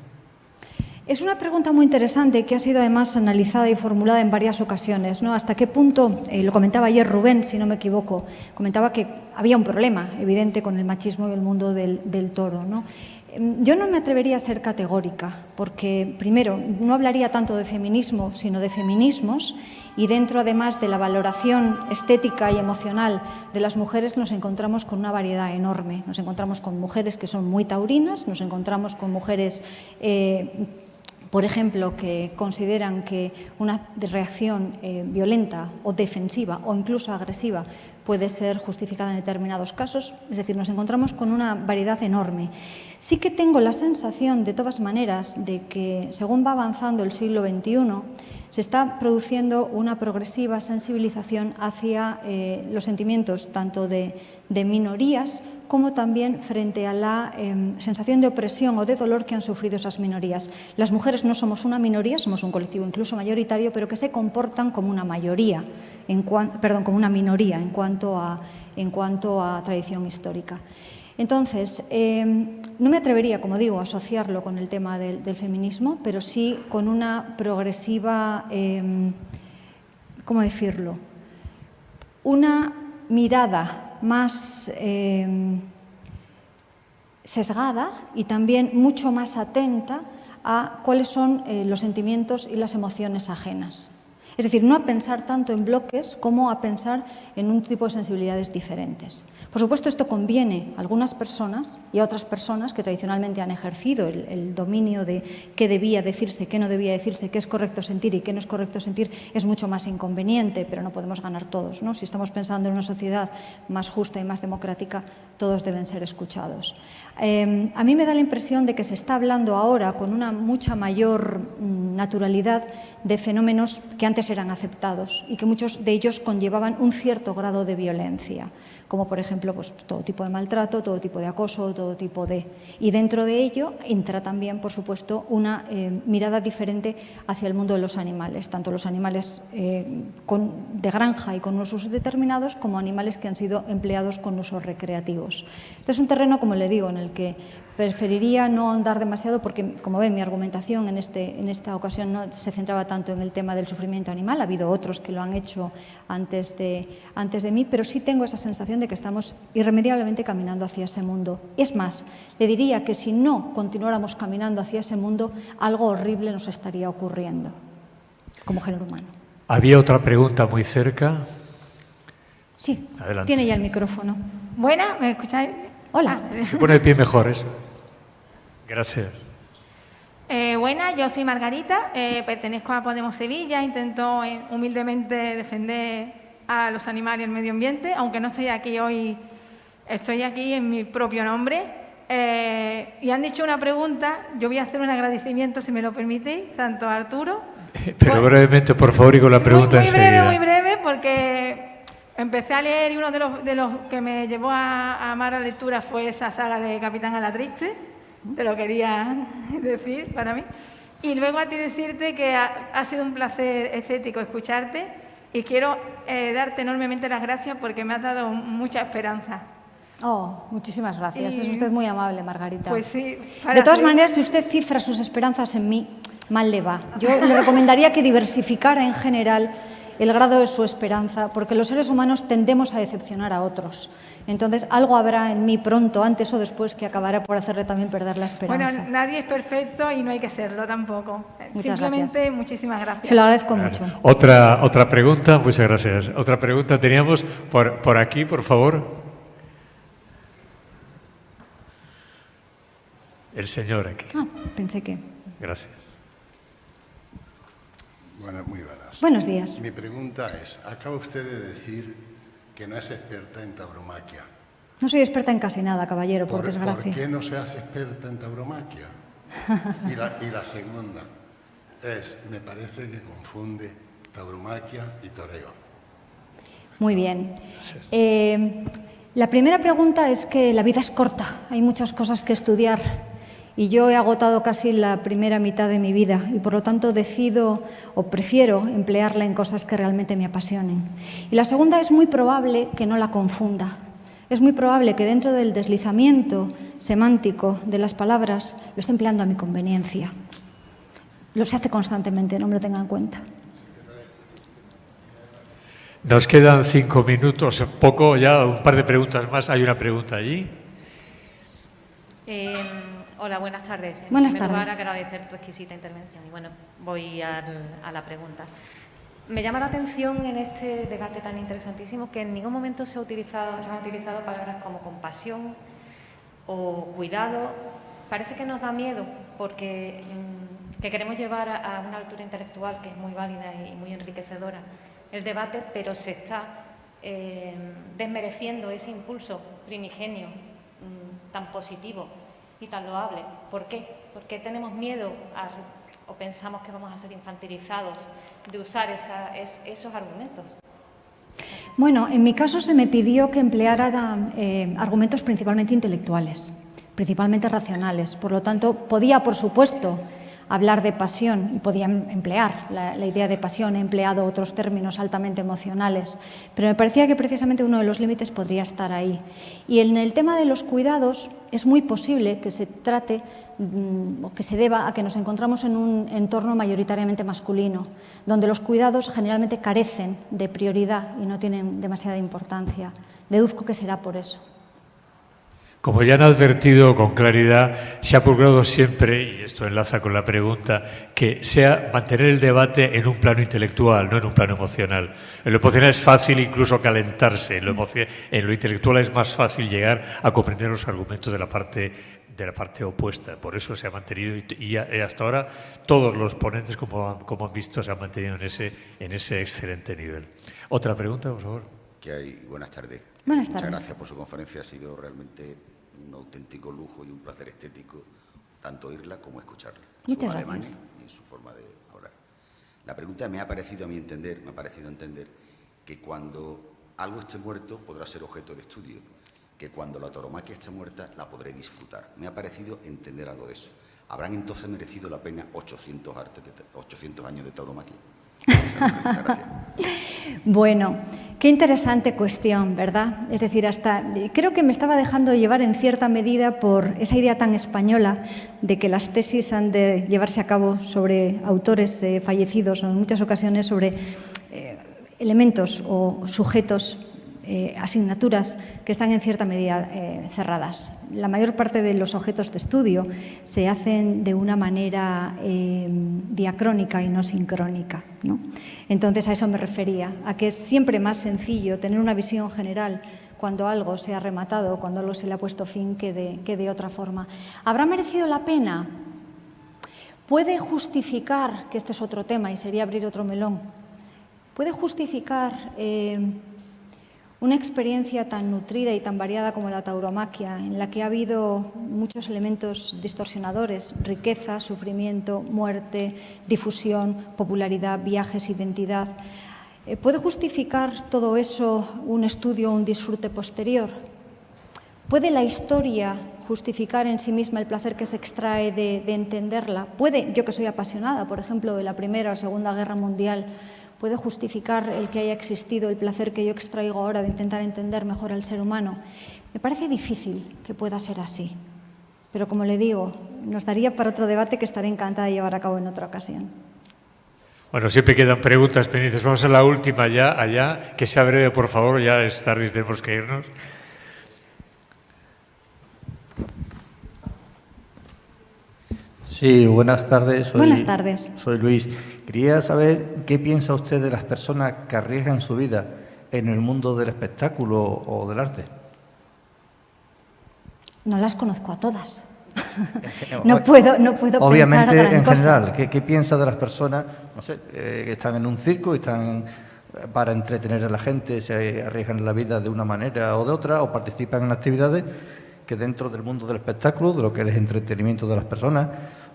Es una pregunta muy interesante que ha sido además analizada y formulada en varias ocasiones, ¿no? ¿Hasta qué punto, lo comentaba ayer Rubén, si no me equivoco, comentaba que había un problema evidente con el machismo y el mundo del toro, ¿no? Yo no me atrevería a ser categórica, porque primero no hablaría tanto de feminismo, sino de feminismos, y dentro además de la valoración estética y emocional de las mujeres nos encontramos con una variedad enorme. Nos encontramos con mujeres que son muy taurinas, nos encontramos con mujeres por ejemplo, que consideran que una reacción violenta o defensiva o incluso agresiva puede ser justificada en determinados casos. Es decir, nos encontramos con una variedad enorme. Sí que tengo la sensación, de todas maneras, de que según va avanzando el siglo XXI, se está produciendo una progresiva sensibilización hacia los sentimientos tanto de minorías como también frente a la sensación de opresión o de dolor que han sufrido esas minorías. Las mujeres no somos una minoría, somos un colectivo incluso mayoritario, pero que se comportan como una mayoría, como una minoría en cuanto a tradición histórica. Entonces, no me atrevería, como digo, a asociarlo con el tema del feminismo, pero sí con una progresiva, ¿cómo decirlo?, una mirada más sesgada y también mucho más atenta a cuáles son los sentimientos y las emociones ajenas. Es decir, no a pensar tanto en bloques como a pensar en un tipo de sensibilidades diferentes. Por supuesto, esto conviene a algunas personas y a otras personas que tradicionalmente han ejercido el dominio de qué debía decirse, qué no debía decirse, qué es correcto sentir y qué no es correcto sentir, es mucho más inconveniente, pero no podemos ganar todos, ¿no? Si estamos pensando en una sociedad más justa y más democrática, todos deben ser escuchados. A mí me da la impresión de que se está hablando ahora con una mucha mayor naturalidad de fenómenos que antes eran aceptados y que muchos de ellos conllevaban un cierto grado de violencia, como por ejemplo pues, todo tipo de maltrato, todo tipo de acoso, todo tipo de... Y dentro de ello entra también, por supuesto, una mirada diferente hacia el mundo de los animales, tanto los animales de granja y con unos usos determinados como animales que han sido empleados con usos recreativos. Este es un terreno, como le digo, en el que preferiría no ahondar demasiado porque, como ven, mi argumentación en esta ocasión no se centraba tanto en el tema del sufrimiento animal, ha habido otros que lo han hecho antes de mí, pero sí tengo esa sensación de que estamos irremediablemente caminando hacia ese mundo. Es más, le diría que si no continuáramos caminando hacia ese mundo, algo horrible nos estaría ocurriendo como género humano. Había otra pregunta muy cerca. Sí, adelante. Tiene ya el micrófono. Buena, ¿me escucháis? Hola. Se pone de pie mejor eso. Gracias. Buenas, yo soy Margarita, pertenezco a Podemos Sevilla, intento humildemente defender a los animales y el medio ambiente, aunque no estoy aquí hoy, estoy aquí en mi propio nombre. Y han dicho una pregunta, yo voy a hacer un agradecimiento, si me lo permitís, tanto a Arturo. Pero brevemente, por favor, y con la pregunta enseguida. Muy breve, porque empecé a leer y uno de los que me llevó a amar la lectura fue esa saga de Capitán a la Triste. Te lo quería decir para mí. Y luego a ti decirte que ha sido un placer estético escucharte y quiero darte enormemente las gracias porque me has dado mucha esperanza. Oh, muchísimas gracias. Es usted muy amable, Margarita. Pues sí. De todas maneras, si usted cifra sus esperanzas en mí, mal le va. Yo le recomendaría que diversificara en general el grado de su esperanza, porque los seres humanos tendemos a decepcionar a otros. Entonces, algo habrá en mí pronto, antes o después, que acabará por hacerle también perder la esperanza. Bueno, nadie es perfecto y no hay que serlo tampoco. Simplemente, gracias. Muchísimas gracias. Se lo agradezco mucho. Otra pregunta, muchas gracias. Otra pregunta teníamos por aquí, por favor. El señor aquí. Ah, pensé que... Gracias. Bueno, muy buenas. Buenos días. Mi pregunta es, acaba usted de decir que no es experta en tauromaquia. No soy experta en casi nada, caballero, por desgracia. ¿Por qué no se hace experta en tauromaquia? Y la segunda es, me parece que confunde tauromaquia y toreo. Muy bien. La primera pregunta es que la vida es corta, hay muchas cosas que estudiar y yo he agotado casi la primera mitad de mi vida y por lo tanto decido o prefiero emplearla en cosas que realmente me apasionen. Y la segunda es muy probable que no la confunda. Es muy probable que dentro del deslizamiento semántico de las palabras lo esté empleando a mi conveniencia. Lo se hace constantemente, no me lo tenga en cuenta. Nos quedan 5 minutos, poco ya, un par de preguntas más. Hay una pregunta allí. Hola, buenas tardes. Buenas tardes. En primer tardes. lugar, agradecer tu exquisita intervención y bueno, voy a la pregunta. Me llama la atención en este debate tan interesantísimo que en ningún momento se han utilizado palabras como compasión o cuidado. Parece que nos da miedo porque que queremos llevar a una altura intelectual que es muy válida y muy enriquecedora el debate, pero se está desmereciendo ese impulso primigenio tan positivo y tan loable. ¿Por qué? Porque tenemos miedo o pensamos que vamos a ser infantilizados de usar esos argumentos? Bueno, en mi caso se me pidió que empleara argumentos principalmente intelectuales, principalmente racionales. Por lo tanto, podía, por supuesto, hablar de pasión y podía emplear la idea de pasión. He empleado otros términos altamente emocionales, pero me parecía que precisamente uno de los límites podría estar ahí. Y en el tema de los cuidados es muy posible que se trate o que se deba a que nos encontramos en un entorno mayoritariamente masculino, donde los cuidados generalmente carecen de prioridad y no tienen demasiada importancia. Deduzco que será por eso. Como ya han advertido con claridad, se ha procurado siempre, y esto enlaza con la pregunta, que sea mantener el debate en un plano intelectual, no en un plano emocional. En lo emocional es fácil incluso calentarse, en lo intelectual es más fácil llegar a comprender los argumentos de la parte opuesta. Por eso se ha mantenido, y hasta ahora todos los ponentes, como han visto, se han mantenido en ese excelente nivel. Otra pregunta, por favor. ¿Qué hay? Buenas tardes. Buenas tardes. Muchas gracias por su conferencia. Ha sido realmente un auténtico lujo y un placer estético tanto oírla como escucharla. Muchas su alemán gracias. y su forma de hablar. La pregunta me ha parecido entender que cuando algo esté muerto podrá ser objeto de estudio, que cuando la tauromaquia esté muerta la podré disfrutar. Me ha parecido entender algo de eso. ¿Habrán entonces merecido la pena 800 años de tauromaquia? Gracias. Bueno, qué interesante cuestión, ¿verdad? Es decir, creo que me estaba dejando llevar en cierta medida por esa idea tan española de que las tesis han de llevarse a cabo sobre autores fallecidos o en muchas ocasiones sobre elementos o sujetos, asignaturas que están en cierta medida cerradas. La mayor parte de los objetos de estudio se hacen de una manera diacrónica y no sincrónica, ¿no? Entonces a eso me refería, a que es siempre más sencillo tener una visión general cuando algo se ha rematado, cuando algo se le ha puesto fin, que de otra forma. ¿Habrá merecido la pena? ¿Puede justificar, que este es otro tema y sería abrir otro melón, puede justificar una experiencia tan nutrida y tan variada como la tauromaquia, en la que ha habido muchos elementos distorsionadores, riqueza, sufrimiento, muerte, difusión, popularidad, viajes, identidad? ¿Puede justificar todo eso un estudio o un disfrute posterior? ¿Puede la historia justificar en sí misma el placer que se extrae de entenderla? ¿Puede, yo que soy apasionada, por ejemplo, de la Primera o Segunda Guerra Mundial, puede justificar el que haya existido el placer que yo extraigo ahora de intentar entender mejor al ser humano? Me parece difícil que pueda ser así, pero como le digo, nos daría para otro debate que estaré encantada de llevar a cabo en otra ocasión. Bueno, siempre quedan preguntas pendientes. Vamos a la última ya, allá, que sea breve, por favor, ya es tarde y tenemos que irnos. Sí, buenas tardes. Buenas tardes. Soy Luis. Quería saber qué piensa usted de las personas que arriesgan su vida en el mundo del espectáculo o del arte. No las conozco a todas. No puedo obviamente, pensar gran en cosa. general, ¿qué piensa de las personas, no sé, que están en un circo y están para entretener a la gente, se arriesgan la vida de una manera o de otra, o participan en actividades que dentro del mundo del espectáculo, de lo que es el entretenimiento de las personas,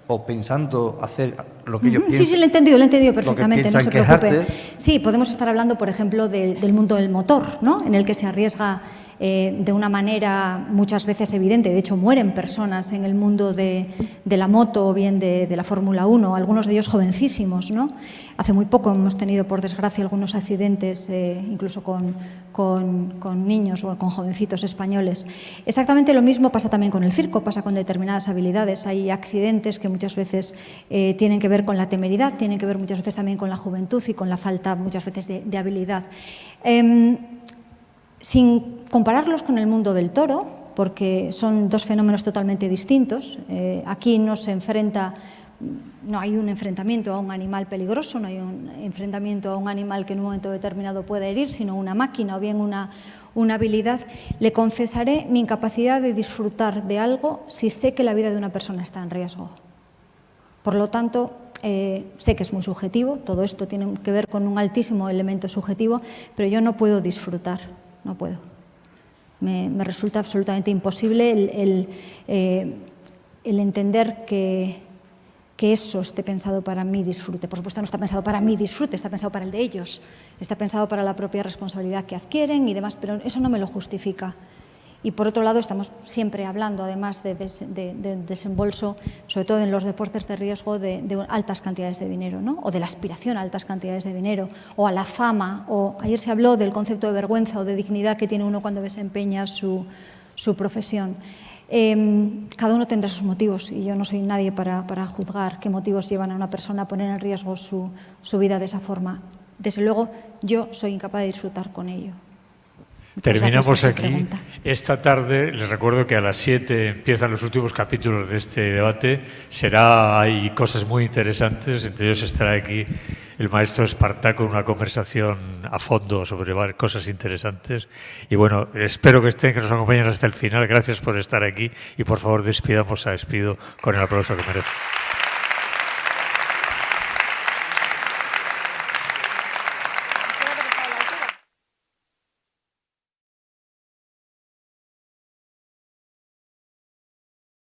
o pensando hacer lo que ellos piensan? Sí, lo he entendido perfectamente, no se preocupe. Sí, podemos estar hablando, por ejemplo, del mundo del motor, ¿no? En el que se arriesga de una manera muchas veces evidente. De hecho, mueren personas en el mundo de la moto o bien de la Fórmula 1, algunos de ellos jovencísimos, ¿no? Hace muy poco hemos tenido, por desgracia, algunos accidentes, incluso con niños o con jovencitos españoles. Exactamente lo mismo pasa también con el circo, pasa con determinadas habilidades. Hay accidentes que muchas veces tienen que ver con la temeridad, tienen que ver muchas veces también con la juventud y con la falta muchas veces de habilidad. Sin compararlos con el mundo del toro, porque son dos fenómenos totalmente distintos. Aquí no hay un enfrentamiento a un animal peligroso, no hay un enfrentamiento a un animal que en un momento determinado pueda herir, sino una máquina o bien una habilidad. Le confesaré mi incapacidad de disfrutar de algo si sé que la vida de una persona está en riesgo. Por lo tanto, sé que es muy subjetivo, todo esto tiene que ver con un altísimo elemento subjetivo, pero yo no puedo disfrutar, no puedo. Me resulta absolutamente imposible el entender que que eso esté pensado para mi disfrute. Por supuesto, no está pensado para mi disfrute, está pensado para el de ellos, está pensado para la propia responsabilidad que adquieren y demás, pero eso no me lo justifica. Y por otro lado, estamos siempre hablando, además de desembolso, sobre todo en los deportes de riesgo, de altas cantidades de dinero, ¿no? O de la aspiración a altas cantidades de dinero, o a la fama, o ayer se habló del concepto de vergüenza o de dignidad que tiene uno cuando desempeña su profesión. Cada uno tendrá sus motivos y yo no soy nadie para juzgar qué motivos llevan a una persona a poner en riesgo su vida de esa forma. Desde luego, yo soy incapaz de disfrutar con ello. Terminamos aquí. Esta tarde, les recuerdo que a las 7 empiezan los últimos capítulos de este debate. Hay cosas muy interesantes, entre ellos estará aquí el maestro Espartaco en una conversación a fondo sobre cosas interesantes. Y bueno, espero que nos acompañen hasta el final. Gracias por estar aquí y por favor despidamos a Espido con el aplauso que merece.